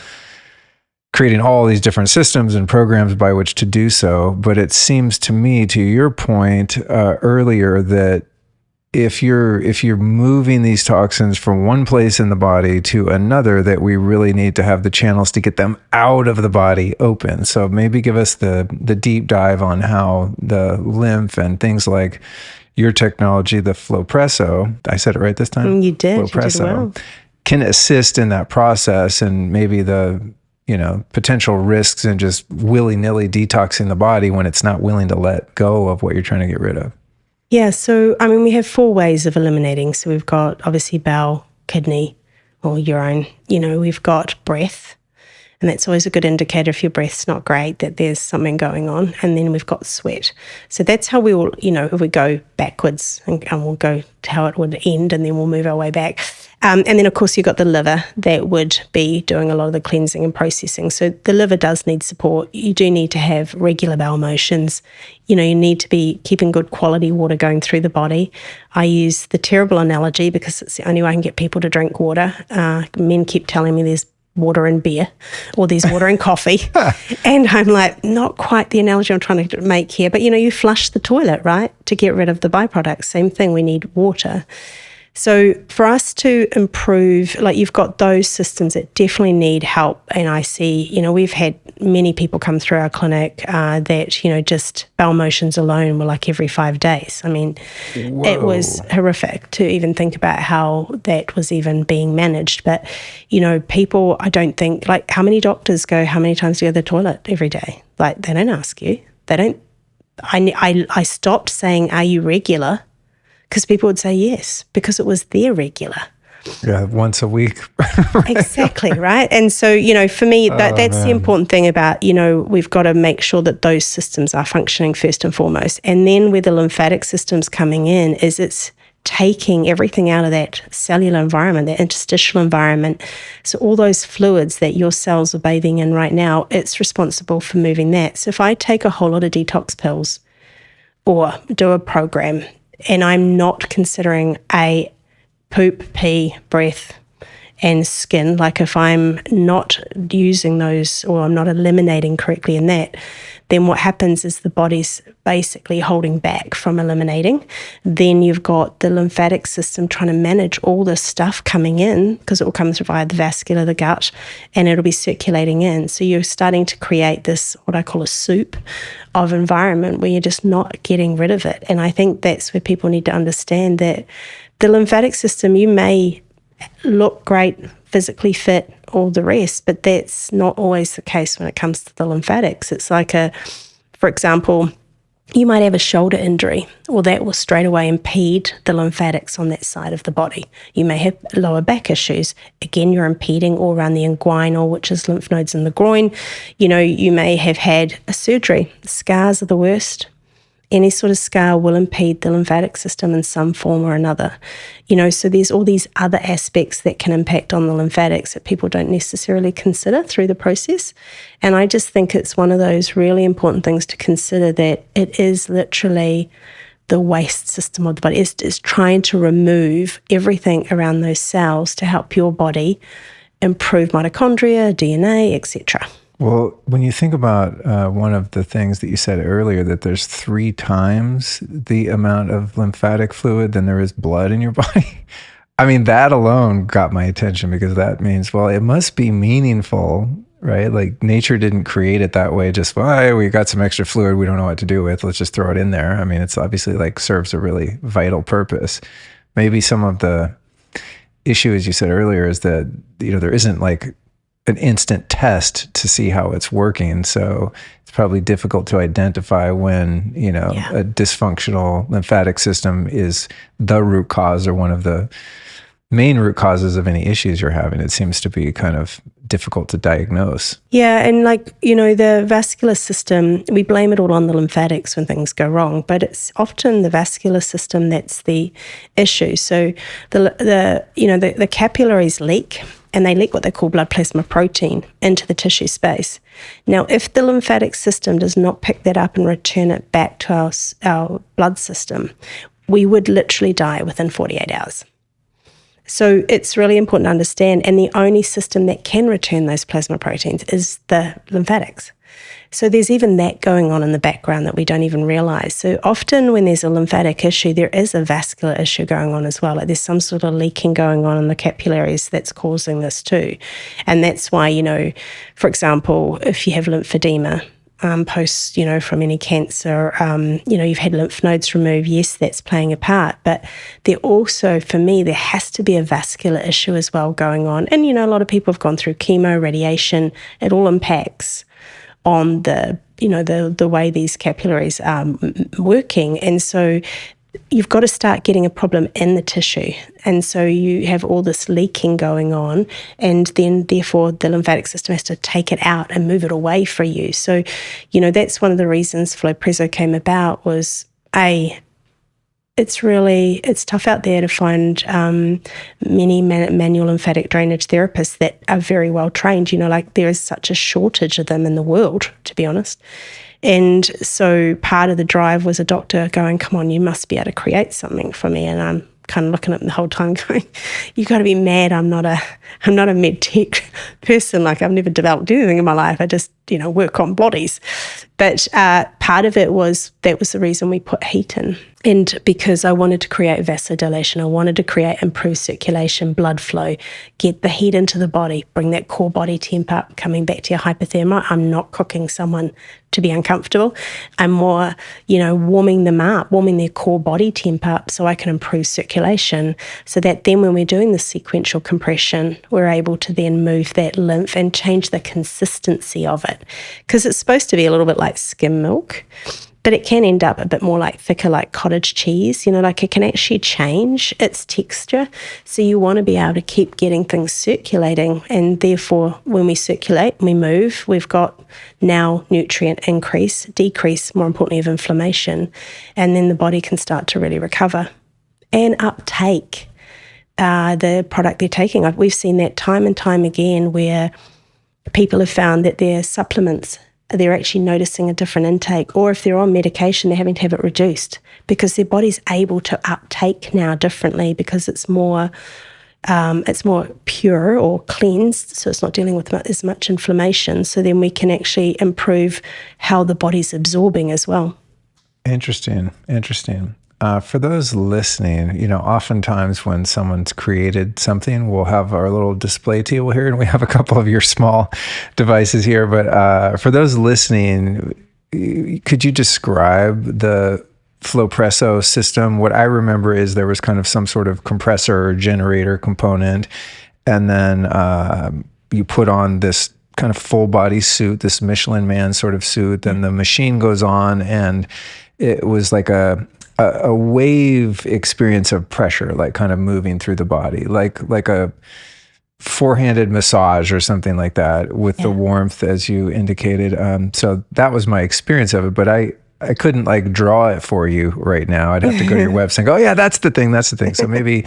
creating all these different systems and programs by which to do so. But it seems to me, to your point earlier, that if you're moving these toxins from one place in the body to another, that we really need to have the channels to get them out of the body open. So maybe give us the deep dive on how the lymph and things like your technology, the Flowpresso, I said it right this time? You did. Flowpresso, You did well. can assist in that process, and maybe the potential risks in just willy-nilly detoxing the body when it's not willing to let go of what you're trying to get rid of. Yeah, so we have 4 ways of eliminating. So we've got obviously bowel, kidney, or urine. We've got breath, and that's always a good indicator if your breath's not great, that there's something going on. And then we've got sweat. So that's how we will, if we go backwards, and we'll go to how it would end, and then we'll move our way back. And then, of course, you've got the liver that would be doing a lot of the cleansing and processing. So the liver does need support. You do need to have regular bowel motions. You need to be keeping good quality water going through the body. I use the terrible analogy because it's the only way I can get people to drink water. Men keep telling me there's water in beer, or there's water in coffee. And I'm like, not quite the analogy I'm trying to make here. But, you flush the toilet, right, to get rid of the byproducts. Same thing, we need water. So for us to improve, like, you've got those systems that definitely need help. And I see, we've had many people come through our clinic that, just bowel motions alone were like every 5 days. Whoa. It was horrific to even think about how that was even being managed. But, people, I don't think, like, how many doctors go, how many times do you go to the toilet every day? Like, they don't ask you. They don't. I stopped saying, are you regular? Because people would say yes, because it was their regular. Yeah, once a week. Right. Exactly, right? And so, for me, that's the important thing about, we've got to make sure that those systems are functioning first and foremost. And then where the lymphatic system's coming in is it's taking everything out of that cellular environment, that interstitial environment. So all those fluids that your cells are bathing in right now, it's responsible for moving that. So if I take a whole lot of detox pills or do a program, and I'm not considering a poop, pee, breath, and skin, like if I'm not using those or I'm not eliminating correctly in that, then what happens is the body's basically holding back from eliminating. Then you've got the lymphatic system trying to manage all this stuff coming in, because it will come via the vascular, the gut, and it'll be circulating in. So you're starting to create this, what I call a soup of environment where you're just not getting rid of it. And I think that's where people need to understand that the lymphatic system, you may look great, physically fit, all the rest, but that's not always the case when it comes to the lymphatics. It's like for example, you might have a shoulder injury, or that will straight away impede the lymphatics on that side of the body. You may have lower back issues. Again, you're impeding all around the inguinal, which is lymph nodes in the groin. You may have had a surgery. Scars are the worst. Any sort of scar will impede the lymphatic system in some form or another. So there's all these other aspects that can impact on the lymphatics that people don't necessarily consider through the process. And I just think it's one of those really important things to consider, that it is literally the waste system of the body. It's trying to remove everything around those cells to help your body improve mitochondria, DNA, etc. Well, when you think about one of the things that you said earlier, that there's 3 times the amount of lymphatic fluid than there is blood in your body. I mean, that alone got my attention, because that means, well, it must be meaningful, right? Like nature didn't create it that way. Just, well, we got some extra fluid we don't know what to do with. Let's just throw it in there. I mean, it's obviously like serves a really vital purpose. Maybe some of the issue, as you said earlier, is that, there isn't like an instant test to see how it's working. So it's probably difficult to identify when, a dysfunctional lymphatic system is the root cause or one of the main root causes of any issues you're having. It seems to be kind of difficult to diagnose. Yeah, and the vascular system, we blame it all on the lymphatics when things go wrong, but it's often the vascular system that's the issue. So the capillaries leak, and they leak what they call blood plasma protein into the tissue space. Now, if the lymphatic system does not pick that up and return it back to our blood system, we would literally die within 48 hours. So it's really important to understand, and the only system that can return those plasma proteins is the lymphatics. So there's even that going on in the background that we don't even realize. So often when there's a lymphatic issue, there is a vascular issue going on as well. Like there's some sort of leaking going on in the capillaries that's causing this too. And that's why, for example, if you have lymphedema, post, from any cancer, you've had lymph nodes removed, yes, that's playing a part. But there also, for me, there has to be a vascular issue as well going on. And, a lot of people have gone through chemo, radiation, it all impacts on the way these capillaries are working. And so you've got to start getting a problem in the tissue. And so you have all this leaking going on, and then therefore the lymphatic system has to take it out and move it away for you. So, that's one of the reasons Flowpresso came about was, it's tough out there to find many manual lymphatic drainage therapists that are very well trained. There is such a shortage of them in the world, to be honest. And so part of the drive was a doctor going, come on, you must be able to create something for me. And I'm kind of looking at him the whole time going, you got to be mad. I'm not a med tech person. I've never developed anything in my life. I just, work on bodies. But part of it was, that was the reason we put heat in. And because I wanted to create vasodilation, I wanted to create improved circulation, blood flow, get the heat into the body, bring that core body temp up, coming back to your hypothermia. I'm not cooking someone to be uncomfortable. I'm more, warming them up, warming their core body temp up so I can improve circulation, so that then when we're doing the sequential compression, we're able to then move that lymph and change the consistency of it. Because it's supposed to be a little bit like skim milk, but it can end up a bit more like thicker, like cottage cheese, it can actually change its texture. So you want to be able to keep getting things circulating. And therefore, when we circulate, we move, we've got now nutrient increase, decrease, more importantly, of inflammation. And then the body can start to really recover and uptake the product they're taking. We've seen that time and time again, where people have found that their supplements, they're actually noticing a different intake, or if they're on medication, they're having to have it reduced because their body's able to uptake now differently, because it's more It's more pure or cleansed, so it's not dealing with as much inflammation. So then we can actually improve how the body's absorbing as well. Interesting. For those listening, oftentimes when someone's created something, we'll have our little display table here, and we have a couple of your small devices here. But for those listening, could you describe the Flowpresso system? What I remember is there was kind of some sort of compressor or generator component, and then you put on this kind of full body suit, this Michelin Man sort of suit. Then the machine goes on, and it was like a wave experience of pressure, like kind of moving through the body, like a four-handed massage or something like that, with the warmth, as you indicated. So that was my experience of it, but I couldn't like draw it for you right now. I'd have to go to your website and go, oh yeah, that's the thing. So maybe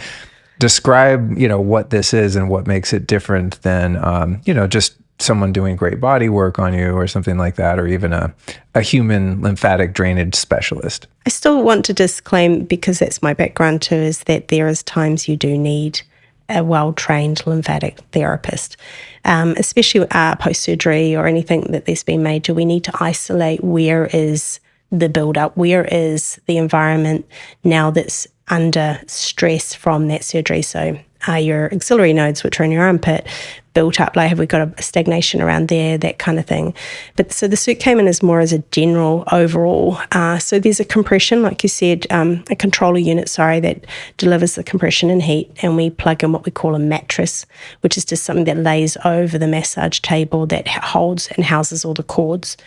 describe, what this is and what makes it different than, just someone doing great body work on you or something like that, or even a human lymphatic drainage specialist. I still want to disclaim, because that's my background too, is that there is times you do need a well-trained lymphatic therapist, especially post-surgery or anything that there's been major. We need to isolate where is the build-up, where is the environment now that's under stress from that surgery. So your axillary nodes, which are in your armpit, built up, like have we got a stagnation around there, that kind of thing. But so the suit came in as more as a general overall. So there's a compression, like you said, a controller unit, that delivers the compression and heat, and we plug in what we call a mattress, which is just something that lays over the massage table that holds and houses all the cords.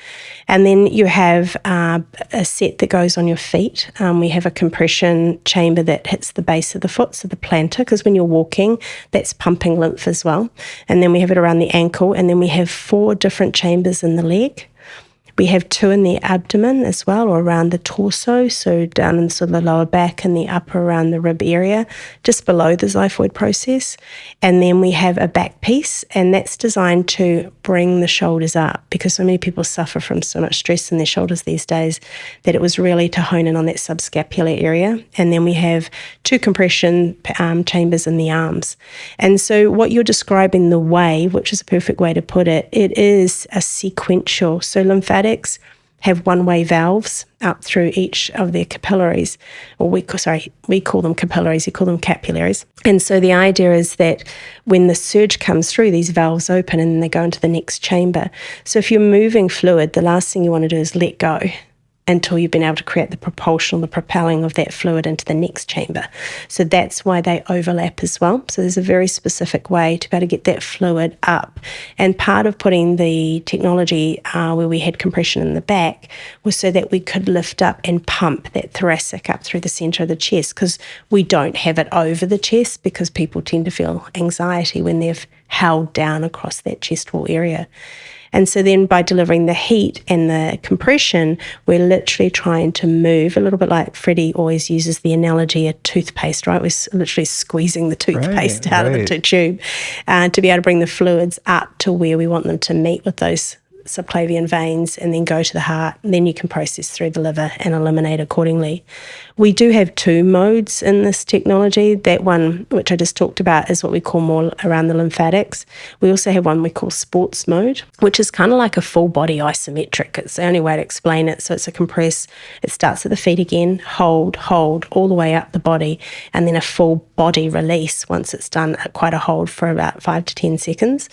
And then you have a set that goes on your feet. We have a compression chamber that hits the base of the foot, so the plantar, because when you're walking, that's pumping lymph as well. And then we have it around the ankle, and then we have 4 different chambers in the leg. We have 2 in the abdomen as well, or around the torso, so down in sort of the lower back and the upper around the rib area, just below the xiphoid process. And then we have a back piece, and that's designed to bring the shoulders up, because so many people suffer from so much stress in their shoulders these days that it was really to hone in on that subscapular area. And then we have 2 compression chambers in the arms. And so what you're describing, the wave, which is a perfect way to put it, it is a sequential. So lymphatics have one-way valves up through each of their capillaries, or we call them capillaries, you call them capillaries. And so the idea is that when the surge comes through, these valves open and then they go into the next chamber. So if you're moving fluid, the last thing you want to do is let go until you've been able to create the propulsion, the propelling of that fluid into the next chamber. So that's why they overlap as well. So there's a very specific way to be able to get that fluid up. And part of putting the technology where we had compression in the back was so that we could lift up and pump that thoracic up through the centre of the chest, because we don't have it over the chest, because people tend to feel anxiety when they've held down across that chest wall area. And so then by delivering the heat and the compression, we're literally trying to move, a little bit like Freddie always uses the analogy of toothpaste, right? We're literally squeezing the toothpaste out of the tube to be able to bring the fluids up to where we want them to meet with those subclavian veins and then go to the heart. And then you can process through the liver and eliminate accordingly. We do have 2 modes in this technology. That one, which I just talked about, is what we call more around the lymphatics. We also have one we call sports mode, which is kind of like a full body isometric. It's the only way to explain it. So it's a compress. It starts at the feet again, hold, all the way up the body, and then a full body release once it's done at quite a hold for about 5 to 10 seconds.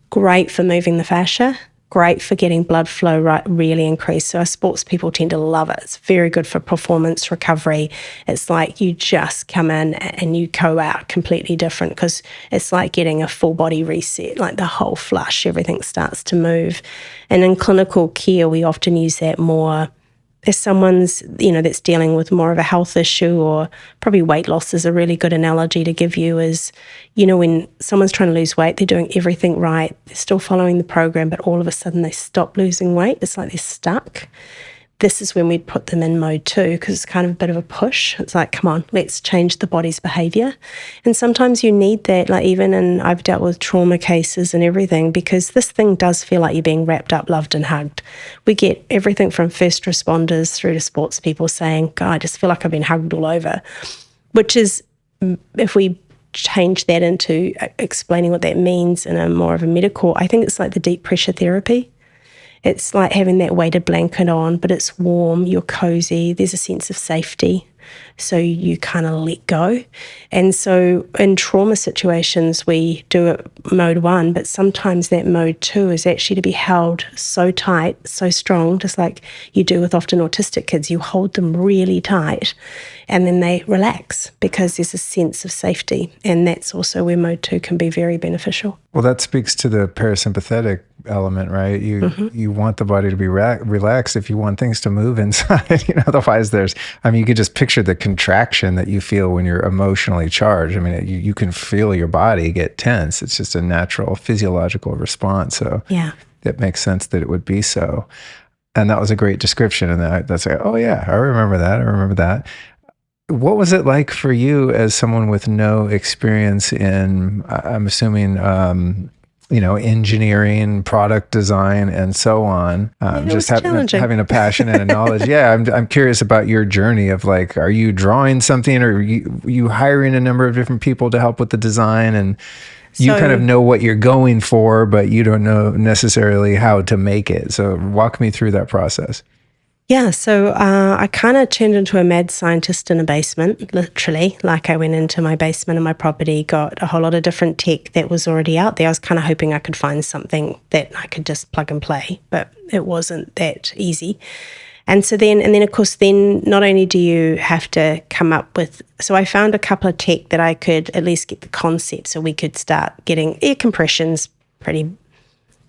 Great for moving the fascia. Great for getting blood flow really increased. So our sports people tend to love it. It's very good for performance recovery. It's like you just come in and you go out completely different, because it's like getting a full body reset, like the whole flush, everything starts to move. And in clinical care, we often use that more if someone's, that's dealing with more of a health issue, or probably weight loss is a really good analogy to give you, is, when someone's trying to lose weight, they're doing everything right, they're still following the program, but all of a sudden they stop losing weight. It's like they're stuck. This is when we'd put them in mode 2, because it's kind of a bit of a push. It's like, come on, let's change the body's behaviour. And sometimes you need that, like I've dealt with trauma cases and everything, because this thing does feel like you're being wrapped up, loved and hugged. We get everything from first responders through to sports people saying, God, I just feel like I've been hugged all over, which is, if we change that into explaining what that means in a more of a medical, I think it's like the deep pressure therapy. It's like having that weighted blanket on, but it's warm, you're cozy, there's a sense of safety. So you kind of let go. And so in trauma situations, we do it mode 1, but sometimes that mode 2 is actually to be held so tight, so strong, just like you do with often autistic kids. You hold them really tight and then they relax because there's a sense of safety. And that's also where mode 2 can be very beneficial. Well, that speaks to the parasympathetic element, right? You want the body to be relaxed if you want things to move inside. Otherwise you could just picture the contraction that you feel when you're emotionally charged. I mean, you can feel your body get tense. It's just a natural physiological response. So yeah, it makes sense that it would be so. And that was a great description. And that's like, oh yeah, I remember that. What was it like for you as someone with no experience in, I'm assuming, engineering, product design, and so on? Just having a passion and a knowledge. Yeah, I'm curious about your journey of like, are you drawing something, or are you hiring a number of different people to help with the design, and you kind of know what you're going for, but you don't know necessarily how to make it. So walk me through that process. Yeah, so I kind of turned into a mad scientist in a basement, literally. Like I went into my basement of my property, got a whole lot of different tech that was already out there. I was kind of hoping I could find something that I could just plug and play, but it wasn't that easy. And so then of course, not only do you have to come up with, so I found a couple of tech that I could at least get the concept, so we could start getting air compressions, pretty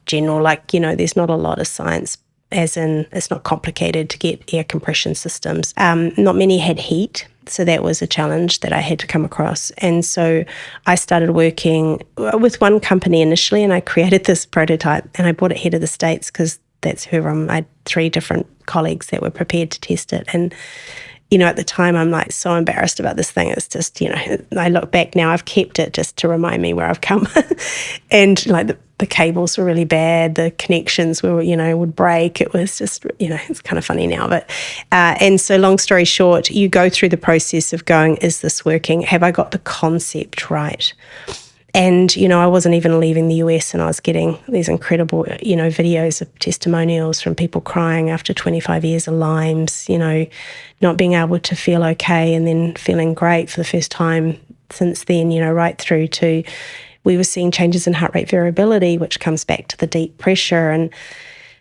general, there's not a lot of science, as in it's not complicated to get air compression systems. Not many had heat, so that was a challenge that I had to come across. And so I started working with one company initially, and I created this prototype, and I brought it here to the States because that's who I had 3 different colleagues that were prepared to test it. And at the time, I'm like so embarrassed about this thing. It's just, I look back now, I've kept it just to remind me where I've come. And like the cables were really bad. The connections were, would break. It was just, it's kind of funny now. But, and so long story short, you go through the process of going, is this working? Have I got the concept right? And, I wasn't even leaving the US, and I was getting these incredible, videos of testimonials from people crying after 25 years of Lyme's, not being able to feel okay and then feeling great for the first time since then, right through to we were seeing changes in heart rate variability, which comes back to the deep pressure. And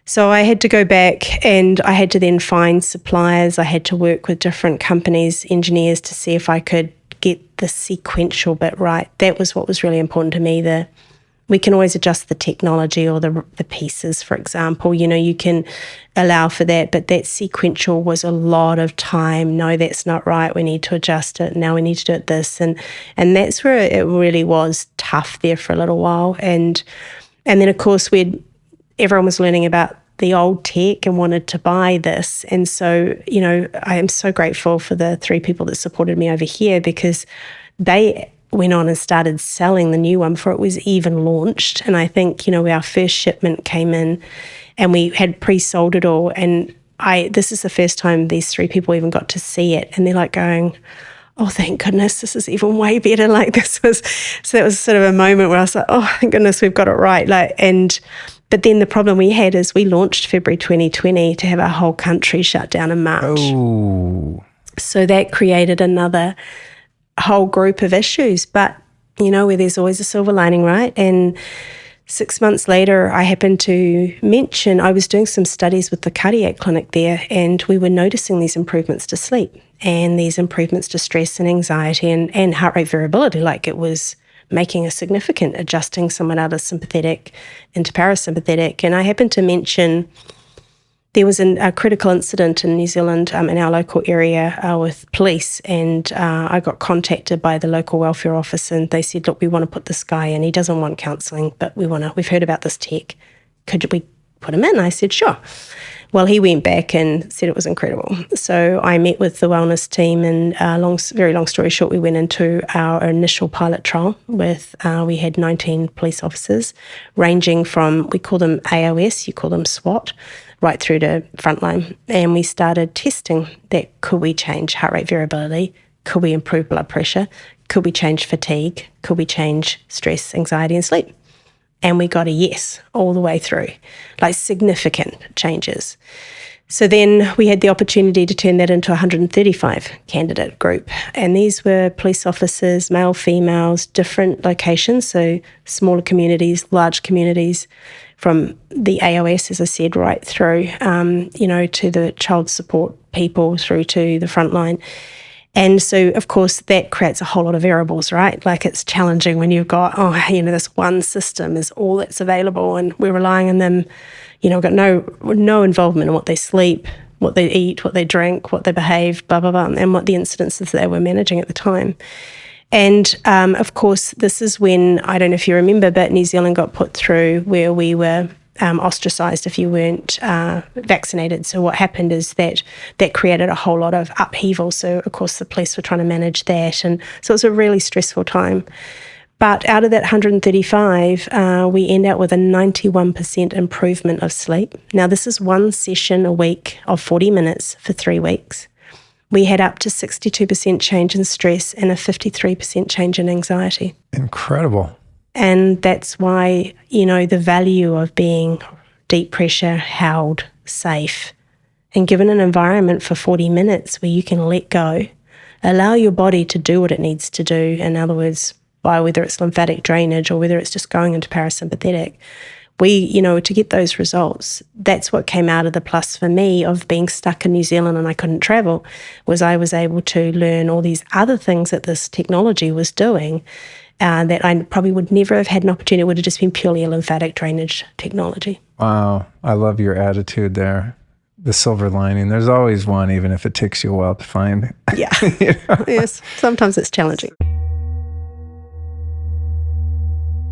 so I had to go back, and I had to then find suppliers. I had to work with different companies, engineers, to see if I could get the sequential bit right. That was what was really important to me. We can always adjust the technology or the pieces, for example. You can allow for that, but that sequential was a lot of time. No, that's not right. We need to adjust it. Now we need to do it this. And that's where it really was tough there for a little while. And then, of course, everyone was learning about the old tech and wanted to buy this. And so, I am so grateful for the 3 people that supported me over here, because they went on and started selling the new one before it was even launched. And I think, our first shipment came in and we had pre-sold it all. And this is the first time these 3 people even got to see it. And they're like going, oh, thank goodness, this is even way better. So that was sort of a moment where I was like, oh, thank goodness we've got it right. But then the problem we had is we launched February 2020 to have our whole country shut down in March. Oh. So that created another whole group of issues. But, where there's always a silver lining, right? And 6 months later, I happened to mention, I was doing some studies with the cardiac clinic there, and we were noticing these improvements to sleep and these improvements to stress and anxiety and heart rate variability. Like it was making a significant adjusting someone out of sympathetic into parasympathetic. And I happened to mention there was a critical incident in New Zealand in our local area with police, and I got contacted by the local welfare office, and they said, look, we want to put this guy in. He doesn't want counselling, but we've heard about this tech. Could we put him in? I said, sure. Well, he went back and said it was incredible. So I met with the wellness team, and very long story short, we went into our initial pilot trial with, we had 19 police officers, ranging from, we call them AOS, you call them SWAT, right through to frontline. And we started testing that, could we change heart rate variability? Could we improve blood pressure? could we change fatigue? Could we change stress, anxiety, and sleep? And we got a yes all the way through, like significant changes. So then we had the opportunity to turn that into a 135 candidate group. And these were police officers, male, females, different locations, so smaller communities, large communities, from the AOS, as I said, right through, to the child support people through to the frontline. And so, of course, that creates a whole lot of variables, right? Like it's challenging when you've got, this one system is all that's available and we're relying on them. We've got no involvement in what they sleep, what they eat, what they drink, what they behave, blah, blah, blah, and what the incidences they were managing at the time. And, of course, this is when, I don't know if you remember, but New Zealand got put through where we were ostracised if you weren't vaccinated. So what happened is that created a whole lot of upheaval. So, of course, the police were trying to manage that. And so it was a really stressful time. But out of that 135, we end up with a 91% improvement of sleep. Now, this is one session a week of 40 minutes for 3 weeks. We had up to 62% change in stress and a 53% change in anxiety. Incredible. And that's why, the value of being deep pressure, held, safe, and given an environment for 40 minutes where you can let go, allow your body to do what it needs to do. In other words, by whether it's lymphatic drainage or whether it's just going into parasympathetic, to get those results, that's what came out of the plus for me of being stuck in New Zealand and I couldn't travel, was I was able to learn all these other things that this technology was doing that I probably would never have had an opportunity. It would have just been purely a lymphatic drainage technology. Wow. I love your attitude there. The silver lining. There's always one, even if it takes you a while to find. Yeah. Yes. Sometimes it's challenging.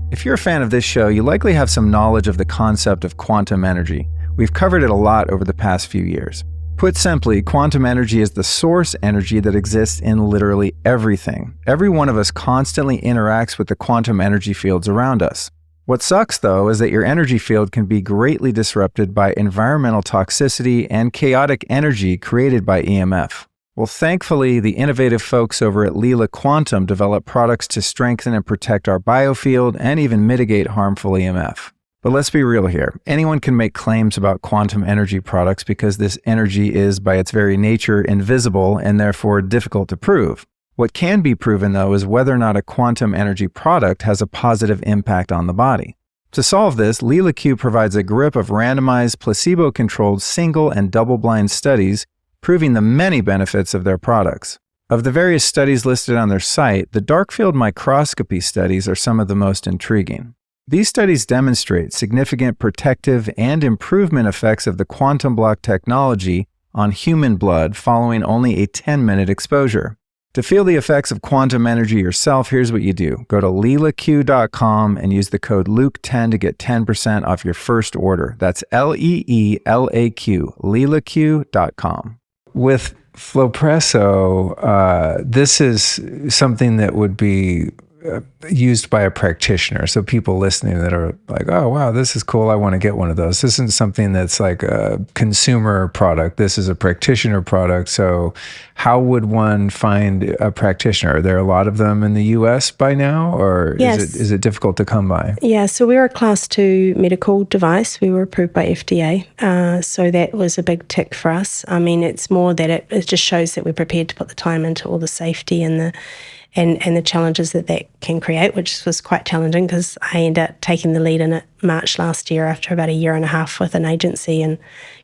If you're a fan of this show, you likely have some knowledge of the concept of quantum energy. We've covered it a lot over the past few years. Put simply, quantum energy is the source energy that exists in literally everything. Every one of us constantly interacts with the quantum energy fields around us. What sucks, though, is that your energy field can be greatly disrupted by environmental toxicity and chaotic energy created by EMF. Well, thankfully, the innovative folks over at Lila Quantum develop products to strengthen and protect our biofield and even mitigate harmful EMF. But let's be real here. Anyone can make claims about quantum energy products because this energy is, by its very nature, invisible and therefore difficult to prove. What can be proven, though, is whether or not a quantum energy product has a positive impact on the body. To solve this, Lila Q provides a grip of randomized, placebo-controlled single and double-blind studies proving the many benefits of their products. Of the various studies listed on their site, the dark field microscopy studies are some of the most intriguing. These studies demonstrate significant protective and improvement effects of the quantum block technology on human blood following only a 10-minute exposure. To feel the effects of quantum energy yourself, here's what you do. Go to lelaq.com and use the code Luke10 to get 10% off your first order. That's LEELAQ, lelaq.com. With Flowpresso, this is something that would be used by a practitioner. So people listening that are like, oh, wow, this is cool. I want to get one of those. This isn't something that's like a consumer product. This is a practitioner product. So how would one find a practitioner? Are there a lot of them in the US by now, or Yes. is it difficult to come by? Yeah, so we're a Class 2 medical device. We were approved by FDA. So that was a big tick for us. I mean, it's more that it just shows that we're prepared to put the time into all the safety and the challenges that can create, which was quite challenging because I ended up taking the lead in it March last year after about a year and a half with an agency and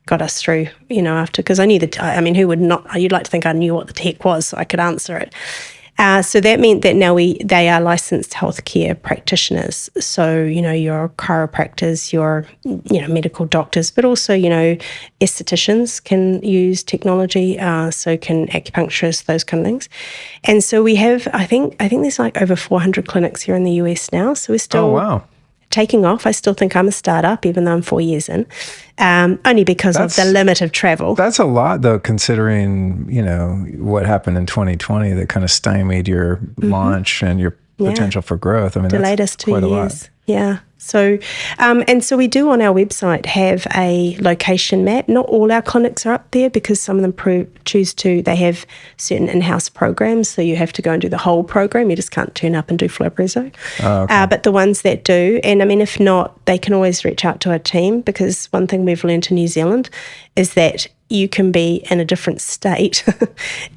got us through, after, because I knew who would not, you'd like to think I knew what the tech was so I could answer it. So that meant that now they are licensed healthcare practitioners. So, your chiropractors, your, medical doctors, but also, estheticians can use technology, so can acupuncturists, those kind of things. And so we have, I think there's like over 400 clinics here in the US now. So we're still taking off. I still think I'm a startup, even though I'm 4 years in, only because of the limit of travel. That's a lot, though, considering, what happened in 2020 that kind of stymied your launch and your potential for growth. I mean, delayed that's us 2 quite years. A lot. Yeah. So, and so we do on our website have a location map. Not all our clinics are up there because some of them choose to. They have certain in-house programs, so you have to go and do the whole program. You just can't turn up and do Flowpresso. Oh, okay. But the ones that do, and I mean, if not, they can always reach out to our team, because one thing we've learned in New Zealand is that you can be in a different state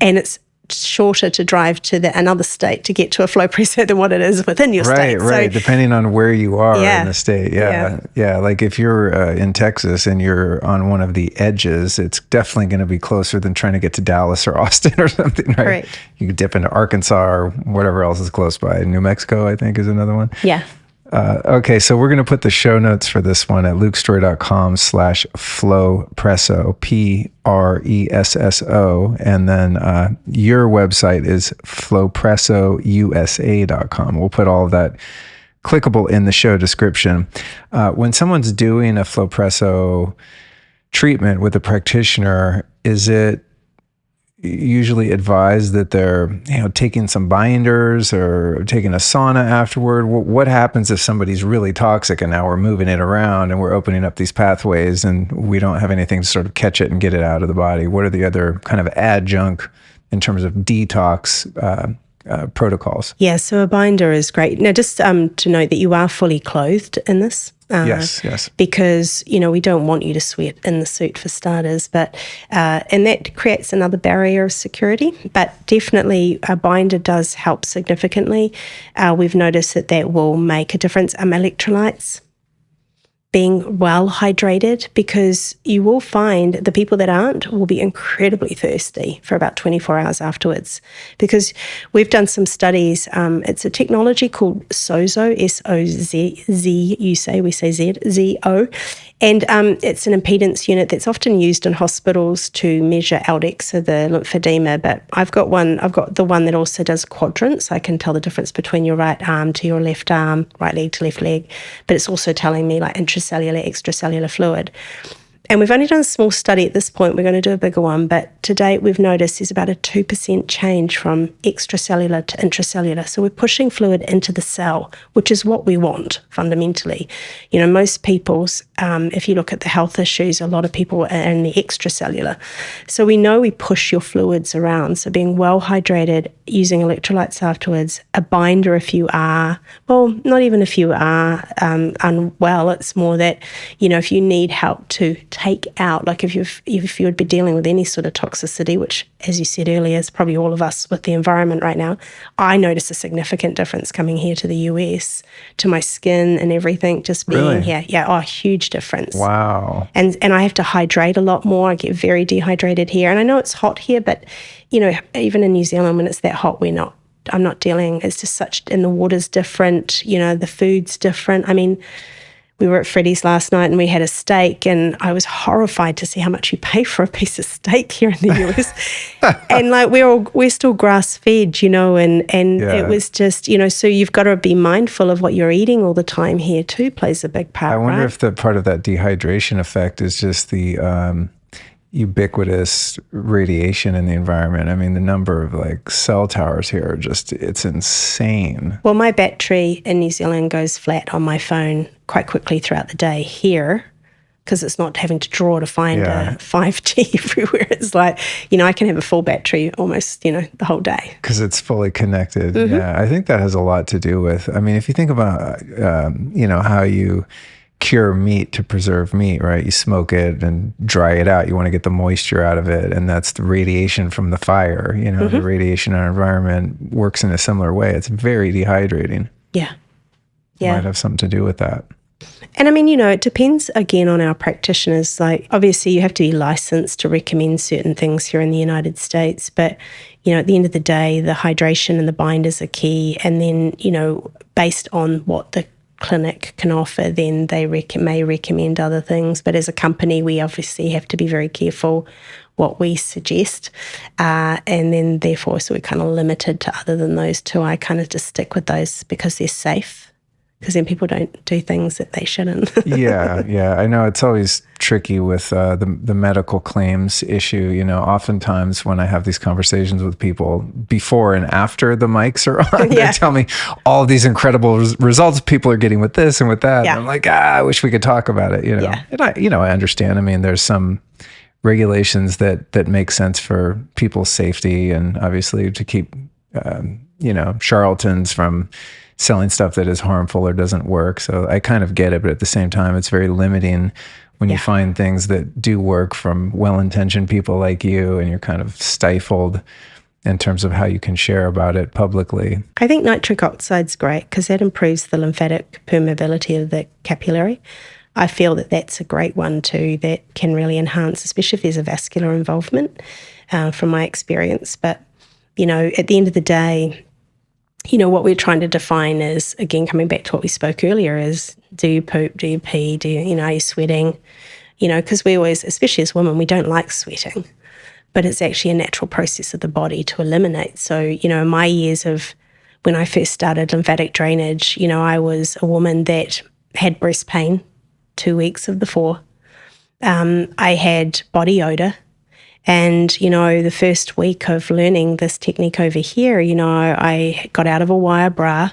and it's shorter to drive to another state to get to a Flowpresso than what it is within your state. Right, So, depending on where you are Yeah. in the state. Yeah. Like if you're in Texas and you're on one of the edges, it's definitely going to be closer than trying to get to Dallas or Austin or something, right? Correct. You could dip into Arkansas or whatever else is close by. New Mexico, I think, is another one. yeah. Okay, so we're going to put the show notes for this one at lukestorey.com/Flowpresso, Presso, and then your website is flowpressousa.com. We'll put all of that clickable in the show description. When someone's doing a Flowpresso treatment with a practitioner, is it usually advised that they're taking some binders or taking a sauna afterward? What happens if somebody's really toxic and now we're moving it around and we're opening up these pathways and we don't have anything to sort of catch it and get it out of the body? What are the other kind of adjunct in terms of detox protocols? Yeah, so a binder is great. Now, just to note that you are fully clothed in this. Yes. Because, we don't want you to sweat in the suit for starters, but and that creates another barrier of security. But definitely a binder does help significantly. We've noticed that will make a difference. Electrolytes, being well hydrated, because you will find the people that aren't will be incredibly thirsty for about 24 hours afterwards, because we've done some studies. It's a technology called SOZO, S-O-Z, we say Z, Z-O, and it's an impedance unit that's often used in hospitals to measure LDEX, so the lymphedema, but I've got the one that also does quadrants. I can tell the difference between your right arm to your left arm, right leg to left leg, but it's also telling me like intracellular, extracellular fluid. And we've only done a small study at this point. We're going to do a bigger one, but to date we've noticed there's about a 2% change from extracellular to intracellular. So we're pushing fluid into the cell, which is what we want fundamentally. Most people's, if you look at the health issues, a lot of people are in the extracellular. So we know we push your fluids around. So being well hydrated, using electrolytes afterwards, a binder if you are, well, not even if you are unwell, it's more that, if you need help to take out, like if you would be dealing with any sort of toxicity, which, as you said earlier, is probably all of us with the environment right now. I notice a significant difference coming here to the US, to my skin and everything, just being here. Yeah, huge difference. Wow. And I have to hydrate a lot more. I get very dehydrated here. And I know it's hot here, but, even in New Zealand, when it's that hot, I'm not dealing, it's just and the water's different, the food's different. I mean, we were at Freddy's last night and we had a steak, and I was horrified to see how much you pay for a piece of steak here in the US. And like we're still grass fed, and it was just, so you've got to be mindful of what you're eating all the time here too, plays a big part. I wonder if the part of that dehydration effect is just the ubiquitous radiation in the environment. I mean, the number of like cell towers here are it's insane. Well, my battery in New Zealand goes flat on my phone quite quickly throughout the day. Here, because it's not having to draw to find a 5G everywhere. It's like, I can have a full battery almost, the whole day. Because it's fully connected. Mm-hmm. Yeah, I think that has a lot to do with, I mean, if you think about, how you cure meat to preserve meat, right? You smoke it and dry it out. You want to get the moisture out of it. And that's the radiation from the fire. Mm-hmm. The radiation in our environment works in a similar way. It's very dehydrating. Yeah. It might have something to do with that. And I mean, it depends again on our practitioners. Like, obviously you have to be licensed to recommend certain things here in the United States. But, at the end of the day, the hydration and the binders are key. And then, based on what the clinic can offer, then they may recommend other things. But as a company, we obviously have to be very careful what we suggest, and then therefore, so we're kind of limited to other than those two. I kind of just stick with those because they're safe, because then people don't do things that they shouldn't. Yeah. I know it's always tricky with the medical claims issue. You know, oftentimes when I have these conversations with people before and after the mics are on, they tell me all of these incredible results people are getting with this and with that. And I'm like, I wish we could talk about it, you know. And I understand. I mean, there's some regulations that make sense for people's safety and obviously to keep, charlatans from selling stuff that is harmful or doesn't work. So I kind of get it, but at the same time, it's very limiting when you find things that do work from well-intentioned people like you, and you're kind of stifled in terms of how you can share about it publicly. I think nitric oxide's great because that improves the lymphatic permeability of the capillary. I feel that that's a great one too, that can really enhance, especially if there's a vascular involvement, from my experience. But, at the end of the day, what we're trying to define is, again, coming back to what we spoke earlier, is do you poop, do you pee, are you sweating? Because we always, especially as women, we don't like sweating, but it's actually a natural process of the body to eliminate. So, in my years of when I first started lymphatic drainage, I was a woman that had breast pain 2 weeks of the 4. I had body odor. And, the first week of learning this technique over here, I got out of a wire bra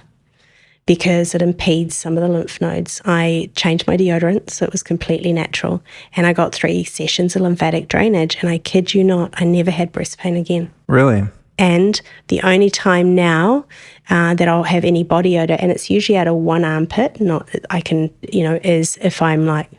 because it impedes some of the lymph nodes. I changed my deodorant, so it was completely natural. And I got 3 sessions of lymphatic drainage. And I kid you not, I never had breast pain again. Really? And the only time now that I'll have any body odor, and it's usually out of one armpit, is if I'm like,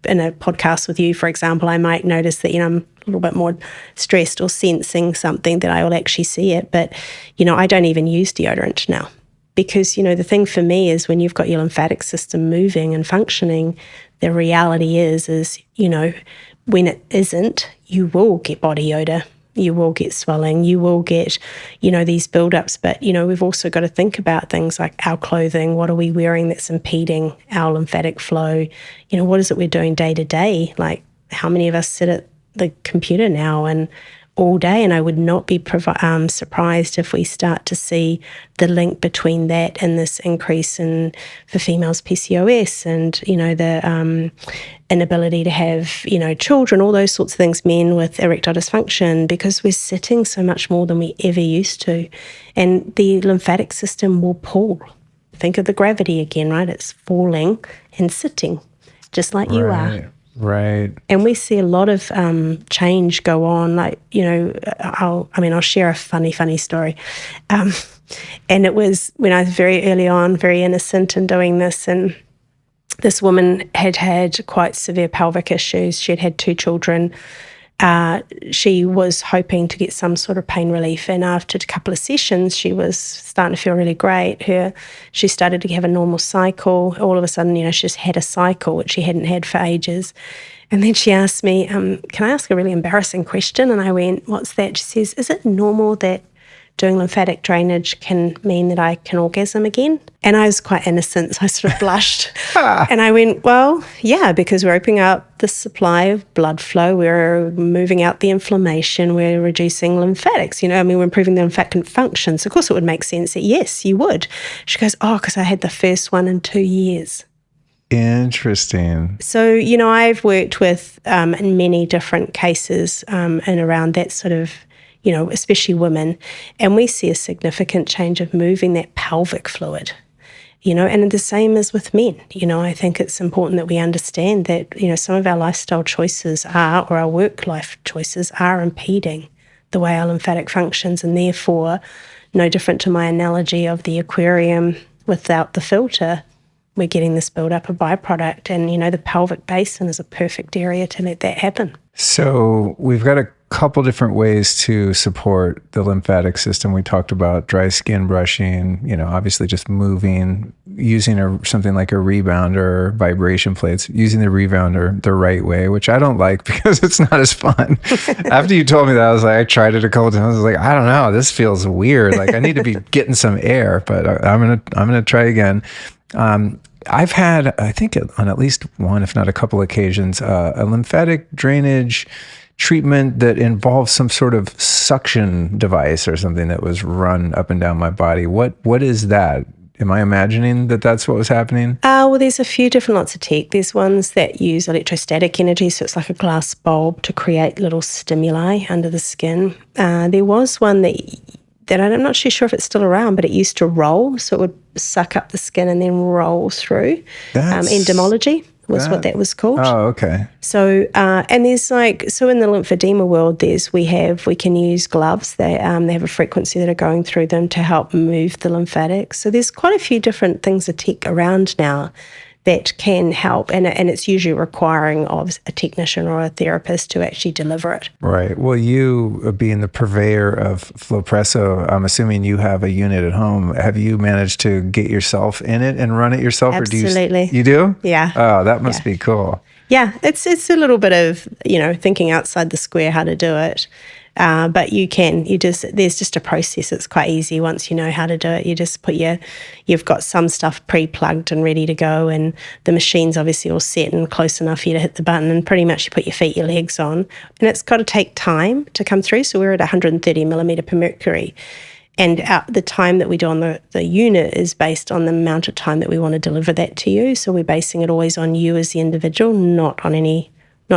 in a podcast with you, for example, I might notice that, I'm a little bit more stressed or sensing something that I will actually see it. But, I don't even use deodorant now because, the thing for me is when you've got your lymphatic system moving and functioning, the reality is, when it isn't, you will get body odor. You will get swelling, you will get, these buildups. But, we've also got to think about things like our clothing. What are we wearing that's impeding our lymphatic flow? What is it we're doing day to day? Like, how many of us sit at the computer now and all day? And I would not be surprised if we start to see the link between that and this increase in, for females, PCOS and, the inability to have, children, all those sorts of things, men with erectile dysfunction, because we're sitting so much more than we ever used to. And the lymphatic system will pull. Think of the gravity again, right? It's falling and sitting, just like you are. Right. And we see a lot of change go on. Like, I'll share a funny story. And it was when I was very early on, very innocent in doing this. And this woman had quite severe pelvic issues. She had 2 children. She was hoping to get some sort of pain relief. And after a couple of sessions, she was starting to feel really great. She started to have a normal cycle. All of a sudden, she just had a cycle, which she hadn't had for ages. And then she asked me, can I ask a really embarrassing question? And I went, what's that? She says, is it normal that doing lymphatic drainage can mean that I can orgasm again? And I was quite innocent, so I sort of blushed. And I went, well, yeah, because we're opening up the supply of blood flow, we're moving out the inflammation, we're reducing lymphatics, we're improving the lymphatic function. So of course it would make sense that yes, you would. She goes, oh, because I had the first one in 2 years. Interesting. So, I've worked with in many different cases and around that sort of, especially women, and we see a significant change of moving that pelvic fluid, and the same as with men. I think it's important that we understand that, some of our lifestyle choices or our work life choices are impeding the way our lymphatic functions, and therefore, no different to my analogy of the aquarium without the filter, we're getting this build-up of byproduct, and, the pelvic basin is a perfect area to let that happen. So we've got a couple different ways to support the lymphatic system. We talked about dry skin brushing, obviously just moving, using something like a rebounder, vibration plates, using the rebounder the right way, which I don't like because it's not as fun. After you told me that, I tried it a couple times. I was like, I don't know, this feels weird. Like I need to be getting some air, but I'm gonna try again. I've had, I think on at least one, if not a couple occasions, a lymphatic drainage treatment that involves some sort of suction device or something that was run up and down my body. What is that? Am I imagining that that's what was happening? Well, there's a few different lots of tech. There's ones that use electrostatic energy, so it's like a glass bulb to create little stimuli under the skin. There was one that I'm not sure if it's still around, but it used to roll, so it would suck up the skin and then roll through. Endemology was what that was called. Oh, okay. So, and there's so in the lymphedema world, we can use gloves. They have a frequency that are going through them to help move the lymphatics. So there's quite a few different things of tech around now that can help, and it's usually requiring of a technician or a therapist to actually deliver it. Right. Well, you being the purveyor of Flowpresso, I'm assuming you have a unit at home. Have you managed to get yourself in it and run it yourself? Absolutely. Or you do? Yeah. Oh, that must be cool. Yeah, it's a little bit of, thinking outside the square how to do it. But there's just a process. It's quite easy once you know how to do it. You just you've got some stuff pre-plugged and ready to go, and the machine's obviously all set and close enough for you to hit the button, and pretty much you put your feet, your legs on. And it's got to take time to come through. So we're at 130 millimeter per mercury. And the time that we do on the unit is based on the amount of time that we want to deliver that to you. So we're basing it always on you as the individual, not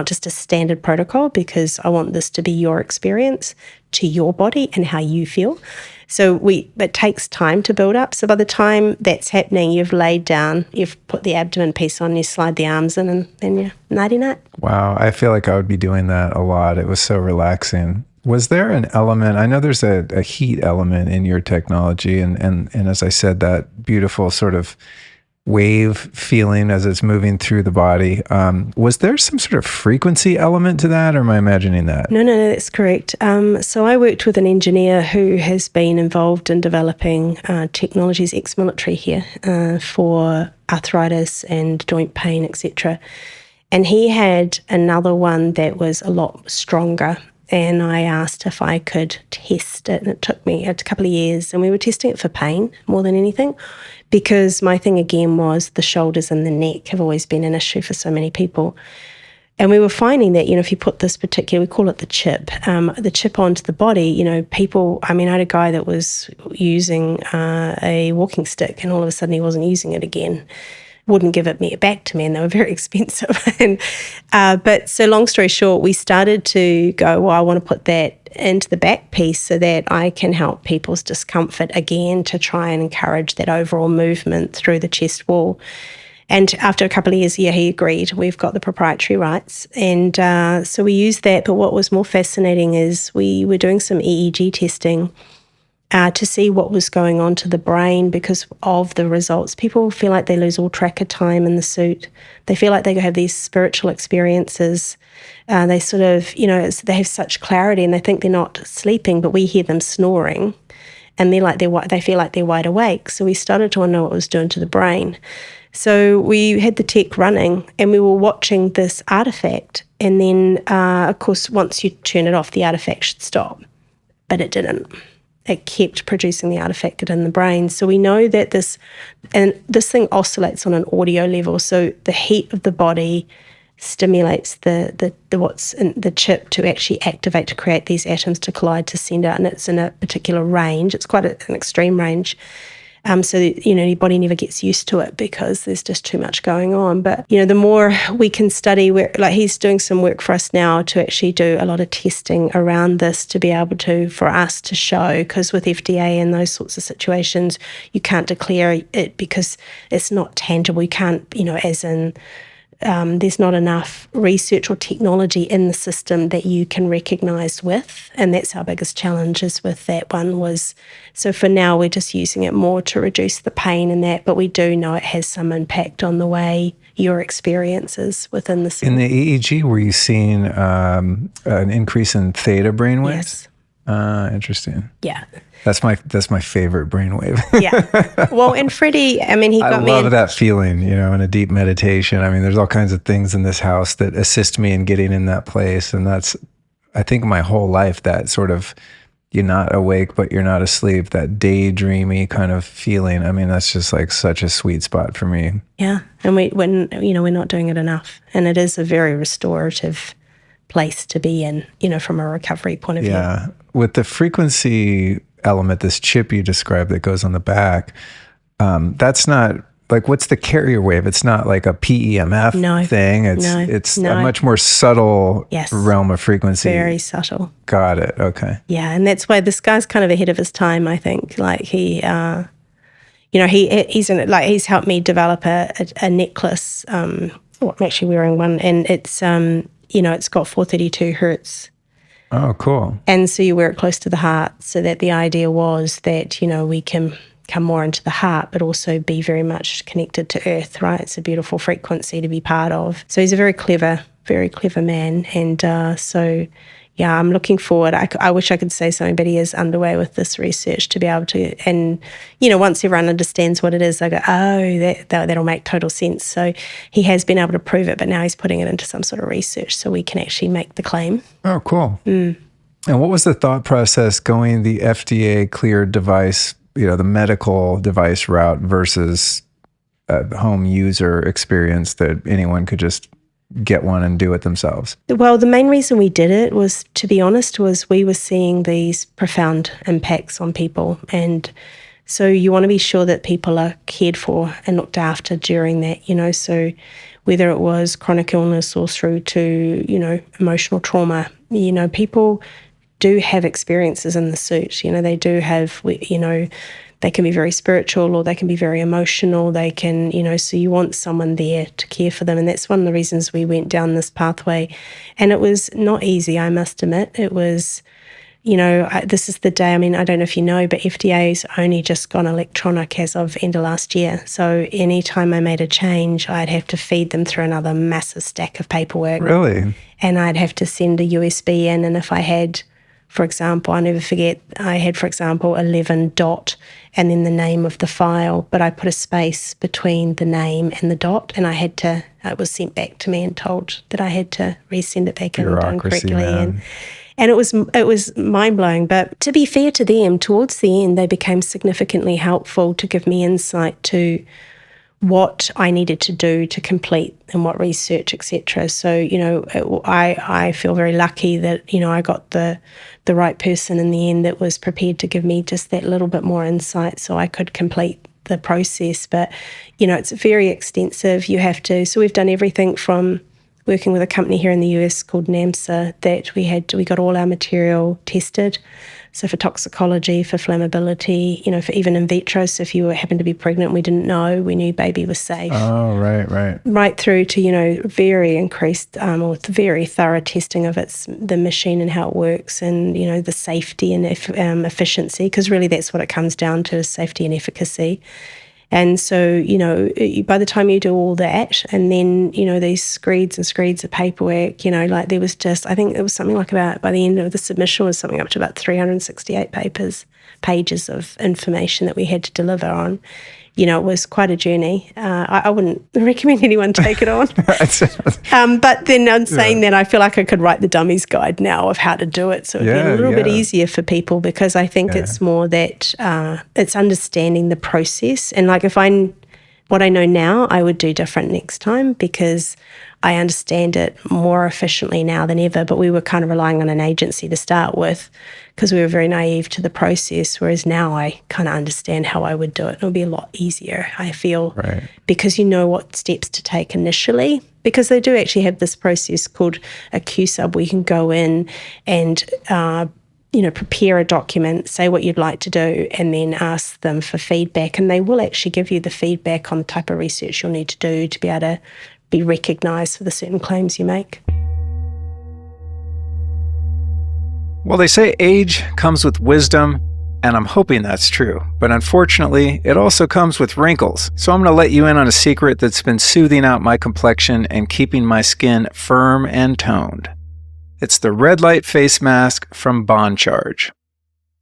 just a standard protocol, because I want this to be your experience to your body and how you feel. So it takes time to build up. So by the time that's happening, you've laid down, you've put the abdomen piece on, you slide the arms in, and then you're nighty-night. Wow. I feel like I would be doing that a lot. It was so relaxing. Was there an element, I know there's a heat element in your technology, and as I said, that beautiful sort of wave feeling as it's moving through the body. Was there some sort of frequency element to that, or am I imagining that? No, that's correct. So I worked with an engineer who has been involved in developing technologies, ex-military here, for arthritis and joint pain, etc. And he had another one that was a lot stronger. And I asked if I could test it, and it took me a couple of years, and we were testing it for pain more than anything, because my thing again was the shoulders and the neck have always been an issue for so many people. And we were finding that, if you put this particular, we call it the chip onto the body, people, I had a guy that was using a walking stick, and all of a sudden he wasn't using it again. Wouldn't give it back to me, and they were very expensive. But so long story short, we started to go, well, I want to put that into the back piece so that I can help people's discomfort again, to try and encourage that overall movement through the chest wall. And after a couple of years, he agreed. We've got the proprietary rights. And so we used that. But what was more fascinating is we were doing some EEG testing to see what was going on to the brain because of the results. People feel like they lose all track of time in the suit. They feel like they have these spiritual experiences. They sort of, they have such clarity, and they think they're not sleeping, but we hear them snoring, and they feel like they're wide awake. So we started to know what it was doing to the brain. So we had the tech running, and we were watching this artifact. And then, of course, once you turn it off, the artifact should stop. But it didn't. It kept producing the artifact in the brain. So we know that this thing oscillates on an audio level. So the heat of the body stimulates the what's in the chip to actually activate, to create these atoms to collide, to send out, and it's in a particular range. It's quite an extreme range. So that, your body never gets used to it because there's just too much going on. But, the more we can study, he's doing some work for us now to actually do a lot of testing around this to be able to, for us to show, because with FDA and those sorts of situations, you can't declare it because it's not tangible. You can't, as in, there's not enough research or technology in the system that you can recognise with, and that's our biggest challenge is with that one was, so for now we're just using it more to reduce the pain and that, but we do know it has some impact on the way your experiences within the system. In the EEG, were you seeing an increase in theta brainwaves? Yes. Interesting. Yeah. That's my favorite brainwave. Yeah. Well, and Freddie, he got me. I love that feeling, in a deep meditation. There's all kinds of things in this house that assist me in getting in that place. And that's, I think my whole life, that sort of, you're not awake, but you're not asleep, that daydreamy kind of feeling. That's just like such a sweet spot for me. Yeah. And we're not doing it enough. And it is a very restorative place to be in, from a recovery point of view. Yeah. With the frequency element, this chip you described that goes on the back, That's not like, what's the carrier wave? It's not like a PEMF thing. It's a much more subtle realm of frequency. Very subtle. Got it. Okay. Yeah, and that's why this guy's kind of ahead of his time, I think. Like he's helped me develop a necklace. I'm actually wearing one, and it's it's got 432 hertz. Oh, cool. And so you wear it close to the heart, so that the idea was that we can come more into the heart, but also be very much connected to earth, right? It's a beautiful frequency to be part of. So he's a very clever man. And I'm looking forward. I wish I could say something, but he is underway with this research to be able to, and, once everyone understands what it is, they go, oh, that'll make total sense. So he has been able to prove it, but now he's putting it into some sort of research so we can actually make the claim. Oh, cool. And what was the thought process going the FDA cleared device, the medical device route versus a home user experience that anyone could just get one and do it themselves? Well, the main reason we did it was, to be honest, was we were seeing these profound impacts on people. And so you want to be sure that people are cared for and looked after during that, so whether it was chronic illness or through to, emotional trauma, people do have experiences in the suit. They do have, they can be very spiritual or they can be very emotional. They can, so you want someone there to care for them. And that's one of the reasons we went down this pathway. And it was not easy, I must admit. It was, this is the day, I don't know if you know, but FDA's only just gone electronic as of end of last year. So anytime I made a change, I'd have to feed them through another massive stack of paperwork. Really? And I'd have to send a USB in. And if I had, for example, I'll never forget, I had, for example, 11 dot and then the name of the file, but I put a space between the name and the dot, and it was sent back to me and told that I had to resend it back in and done correctly. And it was mind-blowing. But to be fair to them, towards the end, they became significantly helpful to give me insight to what I needed to do to complete and what research, etc. So, I feel very lucky that, I got the right person in the end that was prepared to give me just that little bit more insight so I could complete the process. But, it's very extensive. So we've done everything from working with a company here in the US called NAMSA that we got all our material tested. So for toxicology, for flammability, for even in vitro. So if you happened to be pregnant, we didn't know, we knew baby was safe. Oh, right. Right through to, very increased or very thorough testing of the machine and how it works and, the safety and efficiency, because really that's what it comes down to, is safety and efficacy. And so, by the time you do all that and then, these screeds and screeds of paperwork, there was I think it was something like about, by the end of the submission was something up to about 368 pages of information that we had to deliver on. It was quite a journey. I wouldn't recommend anyone take it on. But then on saying that, I feel like I could write the dummy's guide now of how to do it. So it'd be a little bit easier for people, because I think it's more that it's understanding the process. And like what I know now, I would do different next time, because I understand it more efficiently now than ever. But we were kind of relying on an agency to start with, because we were very naive to the process, whereas now I kind of understand how I would do it. It'll be a lot easier, I feel, because you know what steps to take initially, because they do actually have this process called a Q-sub where you can go in and prepare a document, say what you'd like to do, and then ask them for feedback. And they will actually give you the feedback on the type of research you'll need to do to be able to be recognised for the certain claims you make. Well, they say age comes with wisdom, and I'm hoping that's true. But unfortunately, it also comes with wrinkles. So I'm going to let you in on a secret that's been soothing out my complexion and keeping my skin firm and toned. It's the red light face mask from Bond Charge.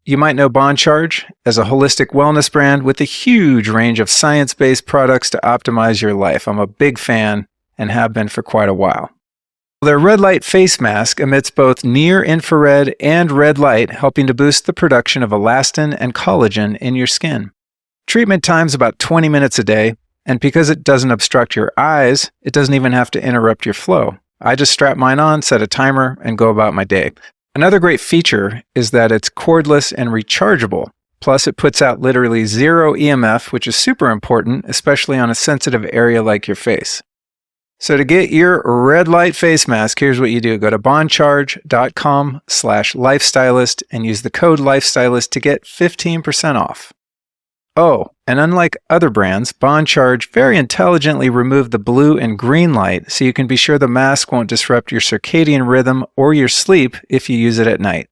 You might know Bond Charge as a holistic wellness brand with a huge range of science-based products to optimize your life. I'm a big fan and have been for quite a while. Their red light face mask emits both near-infrared and red light, helping to boost the production of elastin and collagen in your skin. Treatment time's about 20 minutes a day, and because it doesn't obstruct your eyes, it doesn't even have to interrupt your flow. I just strap mine on, set a timer, and go about my day. Another great feature is that it's cordless and rechargeable. Plus, it puts out literally zero EMF, which is super important, especially on a sensitive area like your face. So to get your red light face mask, here's what you do. Go to bondcharge.com/lifestylist and use the code lifestylist to get 15% off. Oh, and unlike other brands, Bond Charge very intelligently removed the blue and green light so you can be sure the mask won't disrupt your circadian rhythm or your sleep if you use it at night.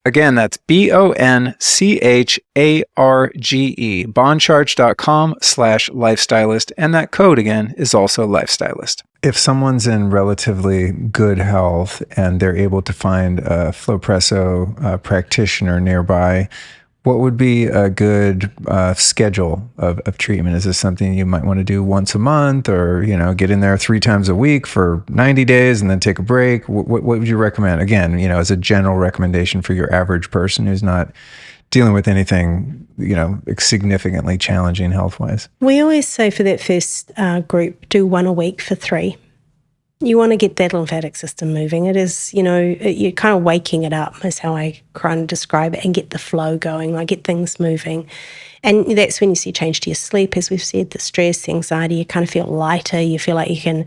Again, that's BONCHARGE, bondcharge.com/lifestylist, and that code again is also lifestylist. If someone's in relatively good health and they're able to find a Flowpresso practitioner nearby, what would be a good schedule of treatment? Is this something you might want to do once a month, or get in there 3 times a week for 90 days and then take a break? What would you recommend? Again, as a general recommendation for your average person who's not dealing with anything, significantly challenging health-wise. We always say for that first group, do 1 a week for 3. You want to get that lymphatic system moving. It is, you're kind of waking it up is how I kind of describe it, and get the flow going, like get things moving. And that's when you see change to your sleep, as we've said, the stress, the anxiety, you kind of feel lighter. You feel like you can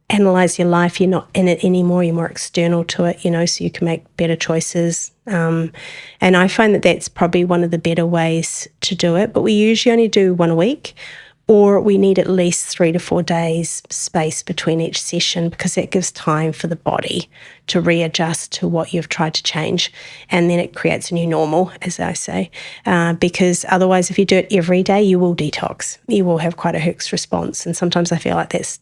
analyze your life. You're not in it anymore. You're more external to it, so you can make better choices. And I find that that's probably one of the better ways to do it. But we usually only do 1 a week, or we need at least 3 to 4 days space between each session, because that gives time for the body to readjust to what you've tried to change. And then it creates a new normal, as I say, because otherwise if you do it every day, you will detox. You will have quite a Herx response. And sometimes I feel like that's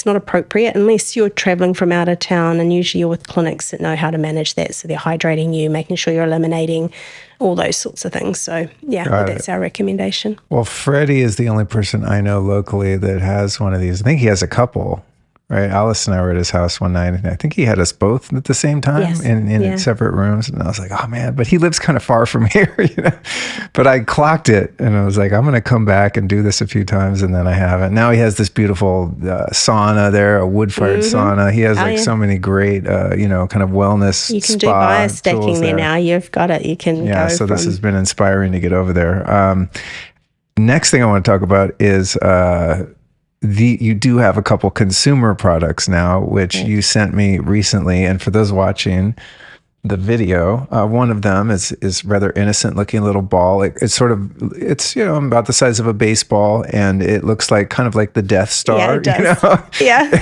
not appropriate unless you're traveling from out of town, and usually you're with clinics that know how to manage that. So they're hydrating you, making sure you're eliminating all those sorts of things. So that's our recommendation. Well, Freddie is the only person I know locally that has one of these. I think he has a couple, right? Alice and I were at his house one night, and I think he had us both at the same time in separate rooms. And I was like, oh man, but he lives kind of far from here, But I clocked it, and I was like, I'm going to come back and do this a few times, and then I haven't. Now he has this beautiful sauna there, a wood-fired sauna. He has so many great, kind of wellness. You can do biostacking there now. You've got it. You can go. So this has been inspiring to get over there. Next thing I want to talk about is. You do have a couple consumer products now, which you sent me recently. And for those watching the video, one of them is rather innocent looking little ball. It's about the size of a baseball, and it looks like kind of like the Death Star,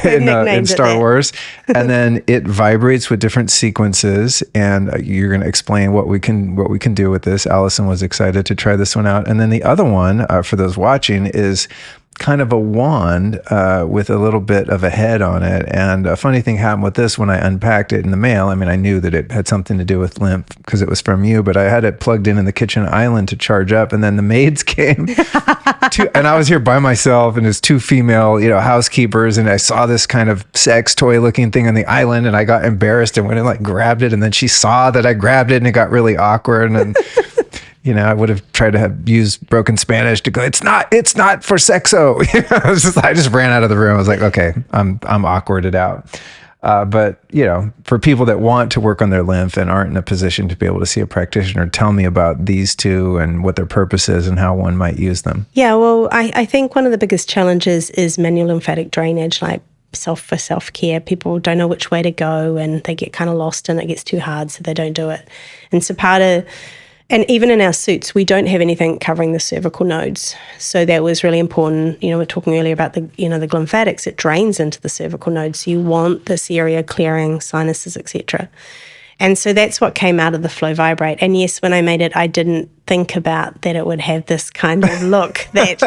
in Star Wars. And then it vibrates with different sequences, and you're going to explain what we can do with this. Allison was excited to try this one out. And then the other one, for those watching, is kind of a wand with a little bit of a head on it. And a funny thing happened with this when I unpacked it in the mail. I mean, I knew that it had something to do with lymph because it was from you, but I had it plugged in the kitchen island to charge up. And then the maids came and I was here by myself, and there's 2 female, housekeepers. And I saw this kind of sex toy looking thing on the island, and I got embarrassed and went and grabbed it. And then she saw that I grabbed it, and it got really awkward. And I would have tried to have broken Spanish to go, it's not for sexo. I just ran out of the room. I was like, okay, I'm awkwarded out. But for people that want to work on their lymph and aren't in a position to be able to see a practitioner, tell me about these 2 and what their purpose is and how one might use them. Yeah, well, I think one of the biggest challenges is manual lymphatic drainage, like for self-care. People don't know which way to go, and they get kind of lost, and it gets too hard, so they don't do it. And so and even in our suits, we don't have anything covering the cervical nodes. So that was really important. We were talking earlier about the lymphatics. It drains into the cervical nodes. So you want this area clearing, sinuses, etc. And so that's what came out of the Flow Vibrate. And yes, when I made it, I didn't think about that it would have this kind of look that,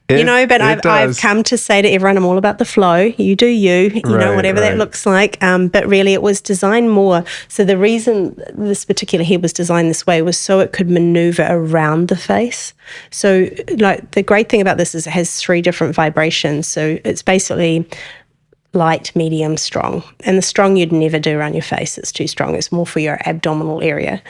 but I've come to say to everyone, I'm all about the flow. You do you, whatever that looks like. But really it was designed more. So the reason this particular head was designed this way was so it could maneuver around the face. So the great thing about this is it has 3 different vibrations. So it's basically light, medium, strong. And the strong you'd never do around your face. It's too strong. It's more for your abdominal area.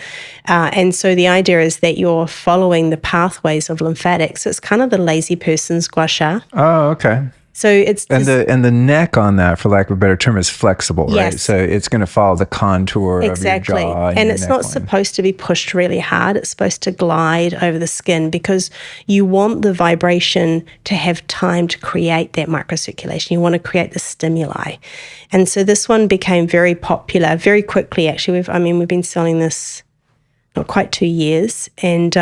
And so the idea is that you're following the pathways of lymphatics. It's kind of the lazy person's gua sha. Oh, okay. So it's and the neck on that, for lack of a better term, is flexible, right? Yes. So it's going to follow the contour exactly. of your jaw And your it's not neckline. supposed to be pushed really hard. It's supposed to glide over the skin because you want the vibration to have time to create that microcirculation. You want to create the stimuli. And so this one became very popular very quickly, actually. We've been selling this not quite 2 years, and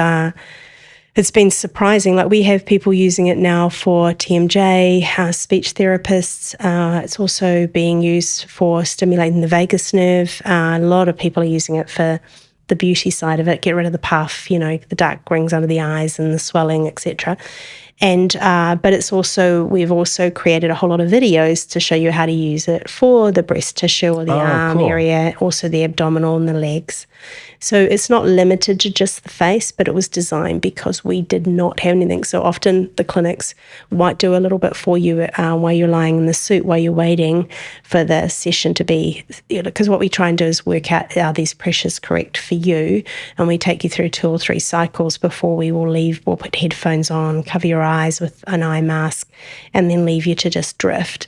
it's been surprising. Like, we have people using it now for TMJ, speech therapists. It's also being used for stimulating the vagus nerve. A lot of people are using it for the beauty side of it, get rid of the puff, the dark rings under the eyes and the swelling, etc. And but we've also created a whole lot of videos to show you how to use it for the breast tissue or the arm area, also the abdominal and the legs. So it's not limited to just the face, but it was designed because we did not have anything. So often the clinics might do a little bit for you while you're lying in the suit, while you're waiting for the session to be, because what we try and do is work out, are these pressures correct for you? And we take you through 2 or 3 cycles before we will leave. We'll put headphones on, cover your eyes with an eye mask, and then leave you to just drift.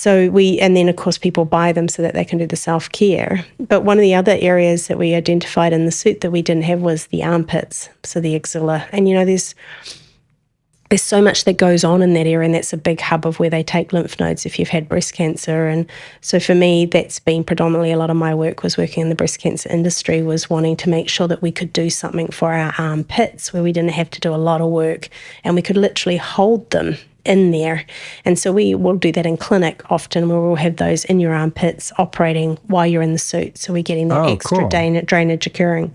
And then of course people buy them so that they can do the self-care. But one of the other areas that we identified in the suit that we didn't have was the armpits, so the axilla. And there's so much that goes on in that area, and that's a big hub of where they take lymph nodes if you've had breast cancer. And so for me, that's been predominantly a lot of my work was working in the breast cancer industry, was wanting to make sure that we could do something for our armpits where we didn't have to do a lot of work and we could literally hold them in there. And so we will do that in clinic often, where we'll have those in your armpits operating while you're in the suit. So we're getting that extra drainage occurring.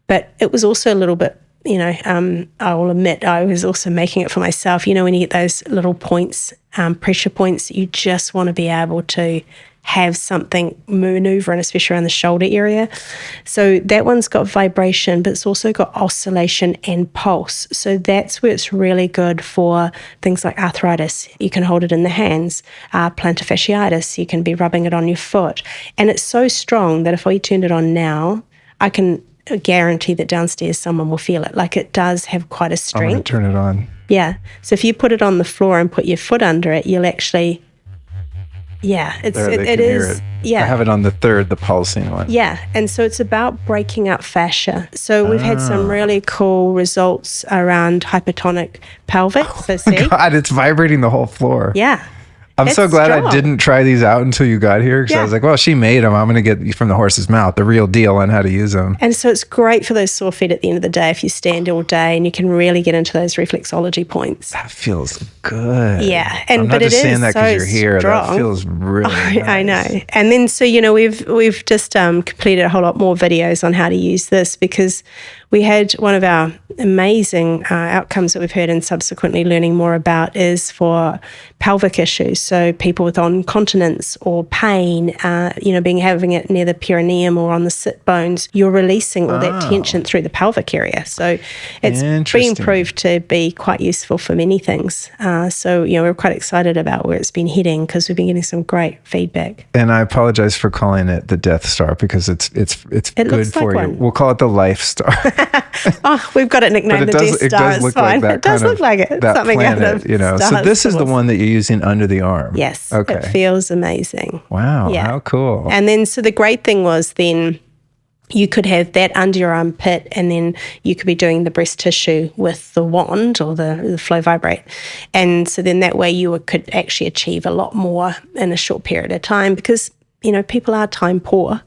But it was also a little bit, I will admit, I was also making it for myself. When you get those little points, pressure points, you just want to be able to have something maneuvering, especially around the shoulder area. So that one's got vibration, but it's also got oscillation and pulse. So that's where it's really good for things like arthritis. You can hold it in the hands. Plantar fasciitis, you can be rubbing it on your foot. And it's so strong that if we turned it on now, I can guarantee that downstairs someone will feel it. Like, it does have quite a strength. I'm going to turn it on. Yeah. So if you put it on the floor and put your foot under it, you'll actually... Yeah, it is. Yeah, I have it on the third, the pulsing one. Yeah, and so it's about breaking up fascia. So we've had some really cool results around hypertonic pelvic. God, it's vibrating the whole floor. Yeah. I'm so glad I didn't try these out until you got here, because I was like, well, she made them. I'm going to get from the horse's mouth the real deal on how to use them. And so it's great for those sore feet at the end of the day if you stand all day, and you can really get into those reflexology points. That feels good. Yeah. I'm not just saying that because you're here. Strong. That feels really nice. I know. And then, so, we've just completed a whole lot more videos on how to use this, because we had one of our amazing outcomes that we've heard and subsequently learning more about is for pelvic issues. So people with incontinence or pain, having it near the perineum or on the sit bones, you're releasing all that tension through the pelvic area. So it's been proved to be quite useful for many things. So we're quite excited about where it's been heading, because we've been getting some great feedback. And I apologize for calling it the Death Star, because it's good for you. We'll call it the Life Star. Oh, we've got it nicknamed the Death Star. It does look like that. It does look like it. That something planet, out of So this is the one that you're using under the arm. Yes. Okay. It feels amazing. Wow. Yeah. How cool. And then, so the great thing was then you could have that under your armpit, and then you could be doing the breast tissue with the wand or the flow vibrate. And so then that way you could actually achieve a lot more in a short period of time, because, people are time poor.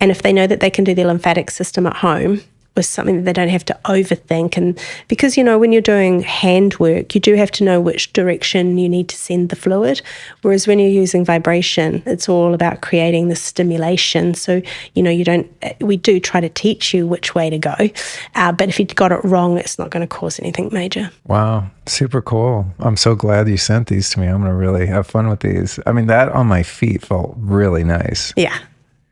And if they know that they can do their lymphatic system at home with something that they don't have to overthink, and because, when you're doing hand work, you do have to know which direction you need to send the fluid. Whereas when you're using vibration, it's all about creating the stimulation. So, we do try to teach you which way to go. But if you got it wrong, it's not going to cause anything major. Wow. Super cool. I'm so glad you sent these to me. I'm going to really have fun with these. I mean, that on my feet felt really nice. Yeah.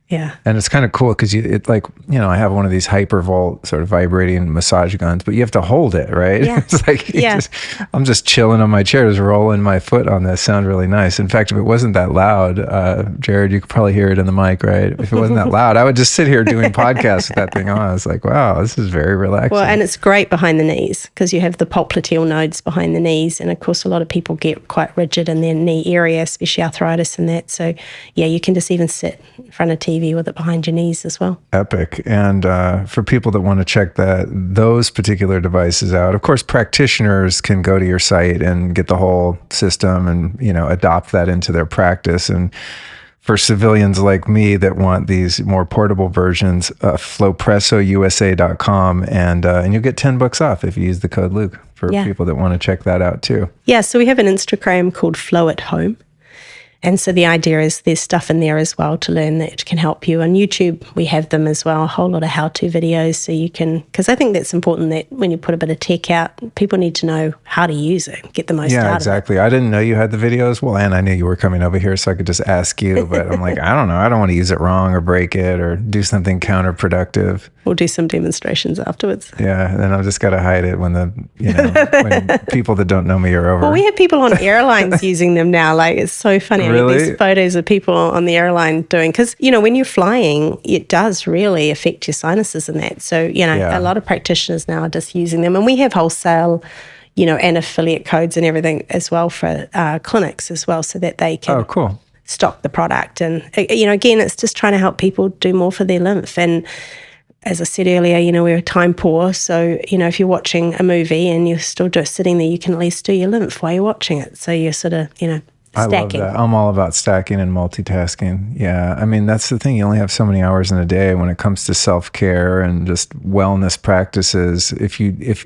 Yeah. And it's kind of cool because I have one of these hypervolt sort of vibrating massage guns, but you have to hold it, right? Yeah. It's like, I'm just chilling on my chair, just rolling my foot on this. Sound really nice. In fact, if it wasn't that loud, Jared, you could probably hear it in the mic, right? If it wasn't that loud, I would just sit here doing podcasts with that thing on. It's like, wow, this is very relaxing. Well, and it's great behind the knees because you have the popliteal nodes behind the knees. And of course, a lot of people get quite rigid in their knee area, especially arthritis and that. So yeah, you can just even sit in front of TV with it behind your knees as well. Epic. And for people that want to check those particular devices out, of course, practitioners can go to your site and get the whole system and, adopt that into their practice. And for civilians like me that want these more portable versions, flowpressousa.com, and you'll get $10 off if you use the code Luke for people that want to check that out too. Yeah. So we have an Instagram called Flow at Home. And so the idea is there's stuff in there as well to learn that can help you. On YouTube, we have them as well, a whole lot of how-to videos. So you can, because I think that's important that when you put a bit of tech out, people need to know how to use it, get the most out of it. Yeah, exactly. I didn't know you had the videos. Well, and I knew you were coming over here, so I could just ask you. But I'm like, I don't know. I don't want to use it wrong or break it or do something counterproductive. We'll do some demonstrations afterwards. Yeah, then I've just got to hide it when when people that don't know me are over. Well, we have people on airlines using them now. Like, it's so funny. Really? I mean, these photos of people on the airline doing, because, when you're flying, it does really affect your sinuses and that. So, a lot of practitioners now are just using them. And we have wholesale, and affiliate codes and everything as well for clinics as well, so that they can stock the product. And, again, it's just trying to help people do more for their lymph. And as I said earlier, we're time poor. So, if you're watching a movie and you're still just sitting there, you can at least do your lymph while you're watching it. So you're sort of, stacking. I love that. I'm all about stacking and multitasking. Yeah. I mean, that's the thing. You only have so many hours in a day when it comes to self-care and just wellness practices. If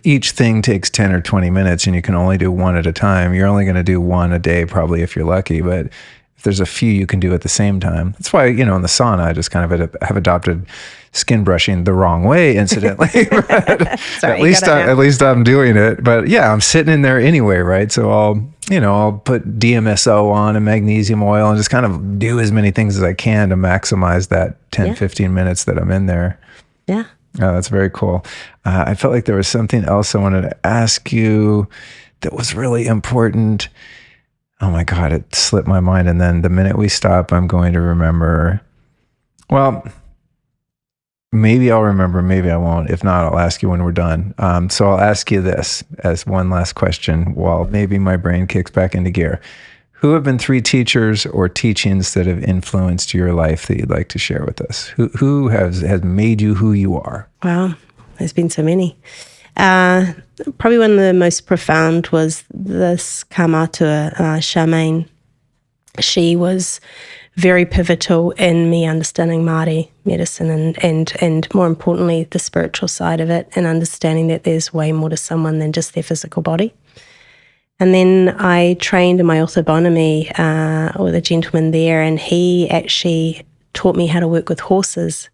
each thing takes 10 or 20 minutes and you can only do one at a time, you're only going to do one a day, probably, if you're lucky. But if there's a few you can do at the same time. That's why, in the sauna, I just kind of have adopted skin brushing the wrong way, incidentally. Sorry, at least I'm doing it. But yeah, I'm sitting in there anyway, right? So I'll put DMSO on and magnesium oil and just kind of do as many things as I can to maximize that 10, 15 minutes that I'm in there. Yeah. Oh, that's very cool. I felt like there was something else I wanted to ask you that was really important. Oh my God, it slipped my mind. And then the minute we stop, I'm going to remember. Well, maybe I'll remember, maybe I won't. If not, I'll ask you when we're done. So I'll ask you this as one last question while maybe my brain kicks back into gear. Who have been 3 teachers or teachings that have influenced your life that you'd like to share with us? Who has made you who you are? Wow, there's been so many. Probably one of the most profound was this Kamatua Charmaine. She was very pivotal in me understanding Māori medicine and more importantly, the spiritual side of it, and understanding that there's way more to someone than just their physical body. And then I trained in my orthobonomy with a gentleman there, and he actually taught me how to work with horses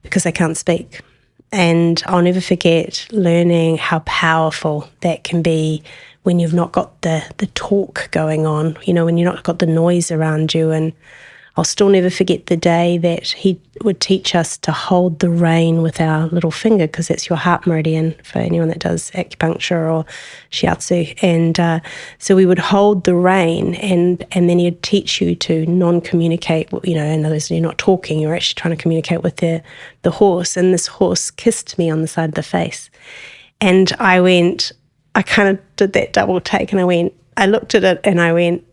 because I can't speak. And I'll never forget learning how powerful that can be when you've not got the talk going on, when you've not got the noise around you. And I'll still never forget the day that he would teach us to hold the rein with our little finger, because that's your heart meridian for anyone that does acupuncture or shiatsu. And so we would hold the rein, and then he'd teach you to non-communicate, in other words, you're not talking, you're actually trying to communicate with the horse. And this horse kissed me on the side of the face. And I kind of did that double take, and I looked at it and I went,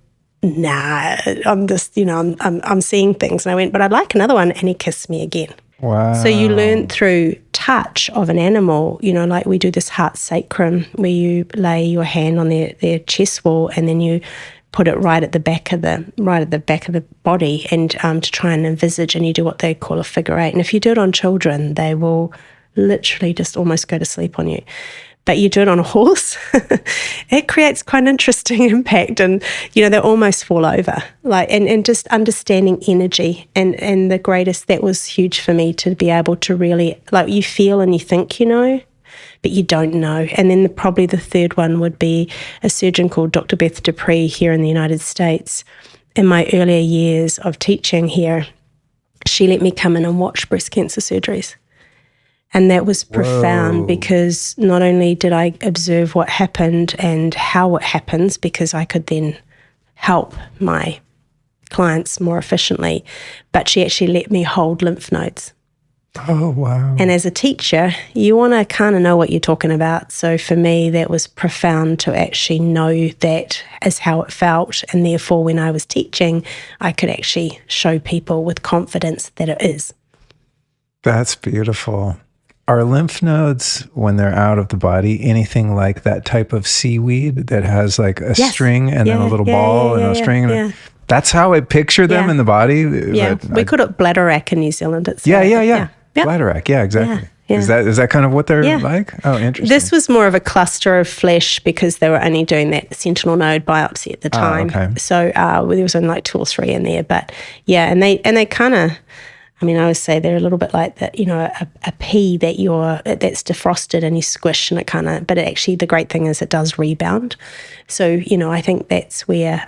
nah, I'm just, I'm seeing things. And I went, but I'd like another one. And he kissed me again. Wow. So you learn through touch of an animal, like we do this heart sacrum where you lay your hand on their chest wall and then you put it right at the back of the body and to try and envisage, and you do what they call a figure 8. And if you do it on children, they will literally just almost go to sleep on you. But you do it on a horse, it creates quite an interesting impact. And, they almost fall over. And just understanding energy and the greatest, that was huge for me to be able to really, you feel and you think but you don't know. And then probably the third one would be a surgeon called Dr. Beth Dupree here in the United States. In my earlier years of teaching here, she let me come in and watch breast cancer surgeries. And that was profound because not only did I observe what happened and how it happens, because I could then help my clients more efficiently, but she actually let me hold lymph nodes. Oh, wow. And as a teacher, you want to kind of know what you're talking about. So for me, that was profound to actually know that is how it felt. And therefore, when I was teaching, I could actually show people with confidence that it is. That's beautiful. Are lymph nodes, when they're out of the body, anything like that type of seaweed that has like a string and then a little ball and a string? And that's how I picture them in the body? Yeah, we call it bladderwrack in New Zealand. It's yeah. Bladderwrack, exactly. Yeah. Is that kind of what they're like? Oh, interesting. This was more of a cluster of flesh because they were only doing that sentinel node biopsy at the time. Okay. So there was only like 2 or 3 in there. But yeah, and they kind of, I mean, I would say they're a little bit like that, a pea that's defrosted and you squish and it kind of, but actually the great thing is it does rebound. So, I think that's where,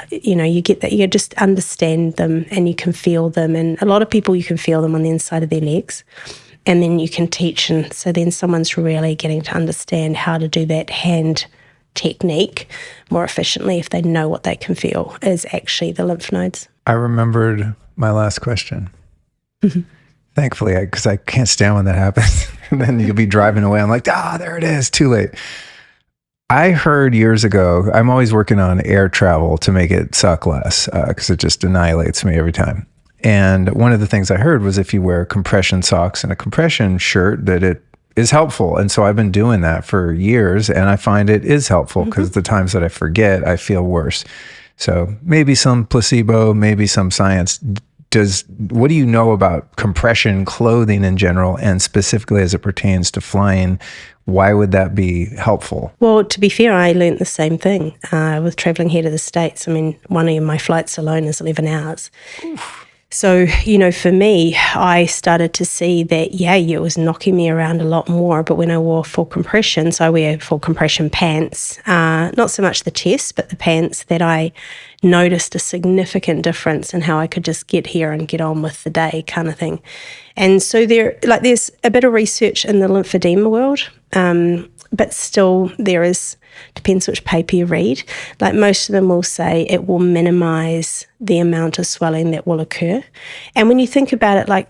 you get that, you just understand them and you can feel them. And a lot of people, you can feel them on the inside of their legs and then you can teach. And so then someone's really getting to understand how to do that hand technique more efficiently if they know what they can feel is actually the lymph nodes. I remembered my last question. Thankfully, because I can't stand when that happens. And then you'll be driving away. I'm like, there it is. Too late. I heard years ago, I'm always working on air travel to make it suck less because it just annihilates me every time. And one of the things I heard was if you wear compression socks and a compression shirt, that it is helpful. And so I've been doing that for years and I find it is helpful because the times that I forget, I feel worse. So maybe some placebo, maybe some science. What do you know about compression clothing in general and specifically as it pertains to flying? Why would that be helpful? Well, to be fair, I learned the same thing with traveling here to the States. I mean, one of my flights alone is 11 hours. Oof. So, for me, I started to see that, it was knocking me around a lot more. But when I wore full compression, so I wear full compression pants, not so much the chest, but the pants, that I noticed a significant difference in how I could just get here and get on with the day kind of thing. And so there's a bit of research in the lymphedema world, but still depends which paper you read. Like most of them will say it will minimize the amount of swelling that will occur. And when you think about it, like,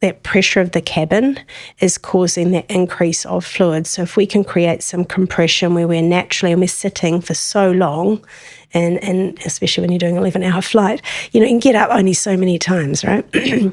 that pressure of the cabin is causing that increase of fluid. So if we can create some compression where we're naturally, and we're sitting for so long, and especially when you're doing an 11-hour flight, you can get up only so many times, right?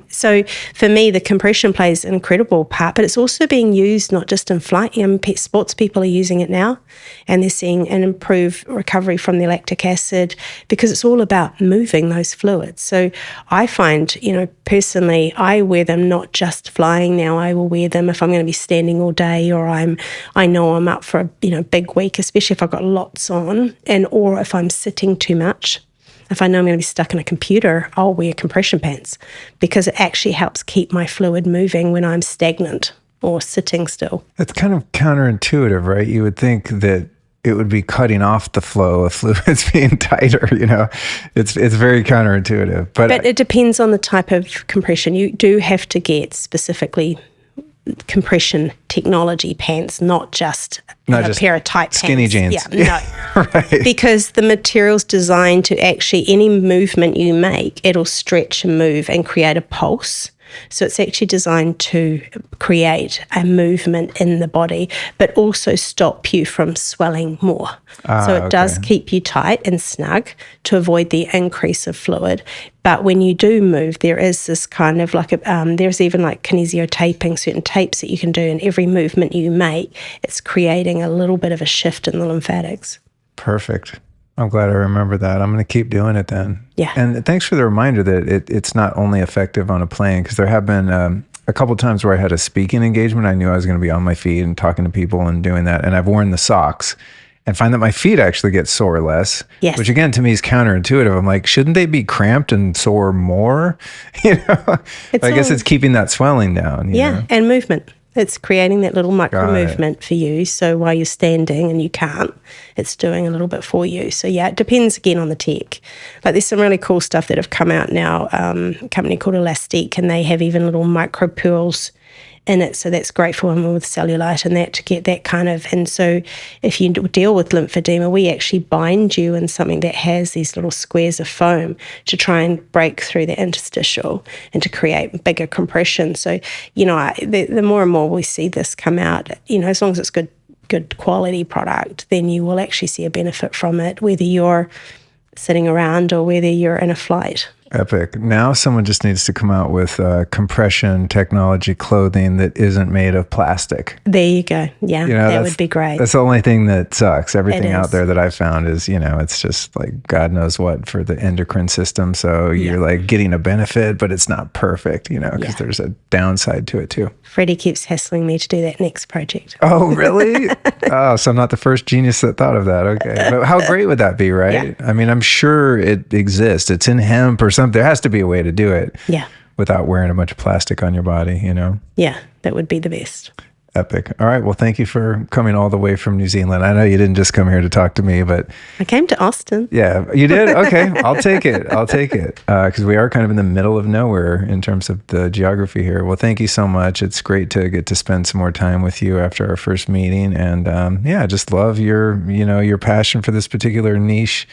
So for me, the compression plays an incredible part, but it's also being used not just in flight. Sports people are using it now, and they're seeing an improved recovery from the lactic acid because it's all about moving those fluids. So I find, personally, I wear them not just flying now. I will wear them if I'm going to be standing all day, or I know I'm up for a big week, especially if I've got lots on, or if I'm sitting too much. If I know I'm going to be stuck in a computer, I'll wear compression pants because it actually helps keep my fluid moving when I'm stagnant or sitting still. It's kind of counterintuitive, right? You would think that it would be cutting off the flow of fluids being tighter, It's very counterintuitive. But it depends on the type of compression. You do have to get specifically compression technology pants, not just a pair of tight skinny pants. Skinny jeans. Yeah, no. Right. Because the material's designed to actually, any movement you make, it'll stretch and move and create a pulse. So it's actually designed to create a movement in the body, but also stop you from swelling more. So it does keep you tight and snug to avoid the increase of fluid. But when you do move, there is this kind of like, there's even like kinesiotaping, certain tapes that you can do, and every movement you make, it's creating a little bit of a shift in the lymphatics. Perfect. I'm glad I remember that. I'm going to keep doing it then. Yeah. And thanks for the reminder that it's not only effective on a plane, because there have been a couple of times where I had a speaking engagement. I knew I was going to be on my feet and talking to people and doing that. And I've worn the socks and find that my feet actually get sore less, yes. Which again, to me is counterintuitive. I'm like, shouldn't they be cramped and sore more? I guess it's keeping that swelling down. You know? And movement. It's creating that little micro Got it. movement for you. So while you're standing and you can't, it's doing a little bit for you. So yeah, it depends again on the tech. Like there's some really cool stuff that have come out now. A company called Elastic, and they have even little micro pearls in it. So that's great for women with cellulite and that, to get that kind of. And so if you deal with lymphedema, we actually bind you in something that has these little squares of foam to try and break through the interstitial and to create bigger compression. So, the more and more we see this come out, as long as it's good quality product, then you will actually see a benefit from it, whether you're sitting around or whether you're in a flight. Epic. Now someone just needs to come out with compression technology clothing that isn't made of plastic. There you go. Yeah, that would be great. That's the only thing that sucks. Everything out is. there that I've found is, it's just like God knows what for the endocrine system. So you're like getting a benefit, but it's not perfect, because there's a downside to it too. Freddie keeps hassling me to do that next project. Oh, really? Oh, so I'm not the first genius that thought of that. Okay. But how great would that be, right? Yeah. I mean, I'm sure it exists. It's in hemp or something. There has to be a way to do it. Yeah. Without wearing a bunch of plastic on your body, Yeah, that would be the best. Epic. All right. Well, thank you for coming all the way from New Zealand. I know you didn't just come here to talk to me, but I came to Austin. Yeah, you did? Okay. I'll take it. Because we are kind of in the middle of nowhere in terms of the geography here. Well, thank you so much. It's great to get to spend some more time with you after our first meeting. And I just love your passion for this particular niche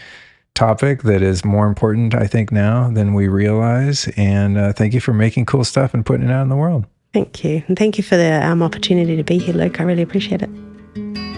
topic that is more important, I think, now than we realize. And thank you for making cool stuff and putting it out in the world. Thank you. And thank you for the opportunity to be here, Luke. I really appreciate it.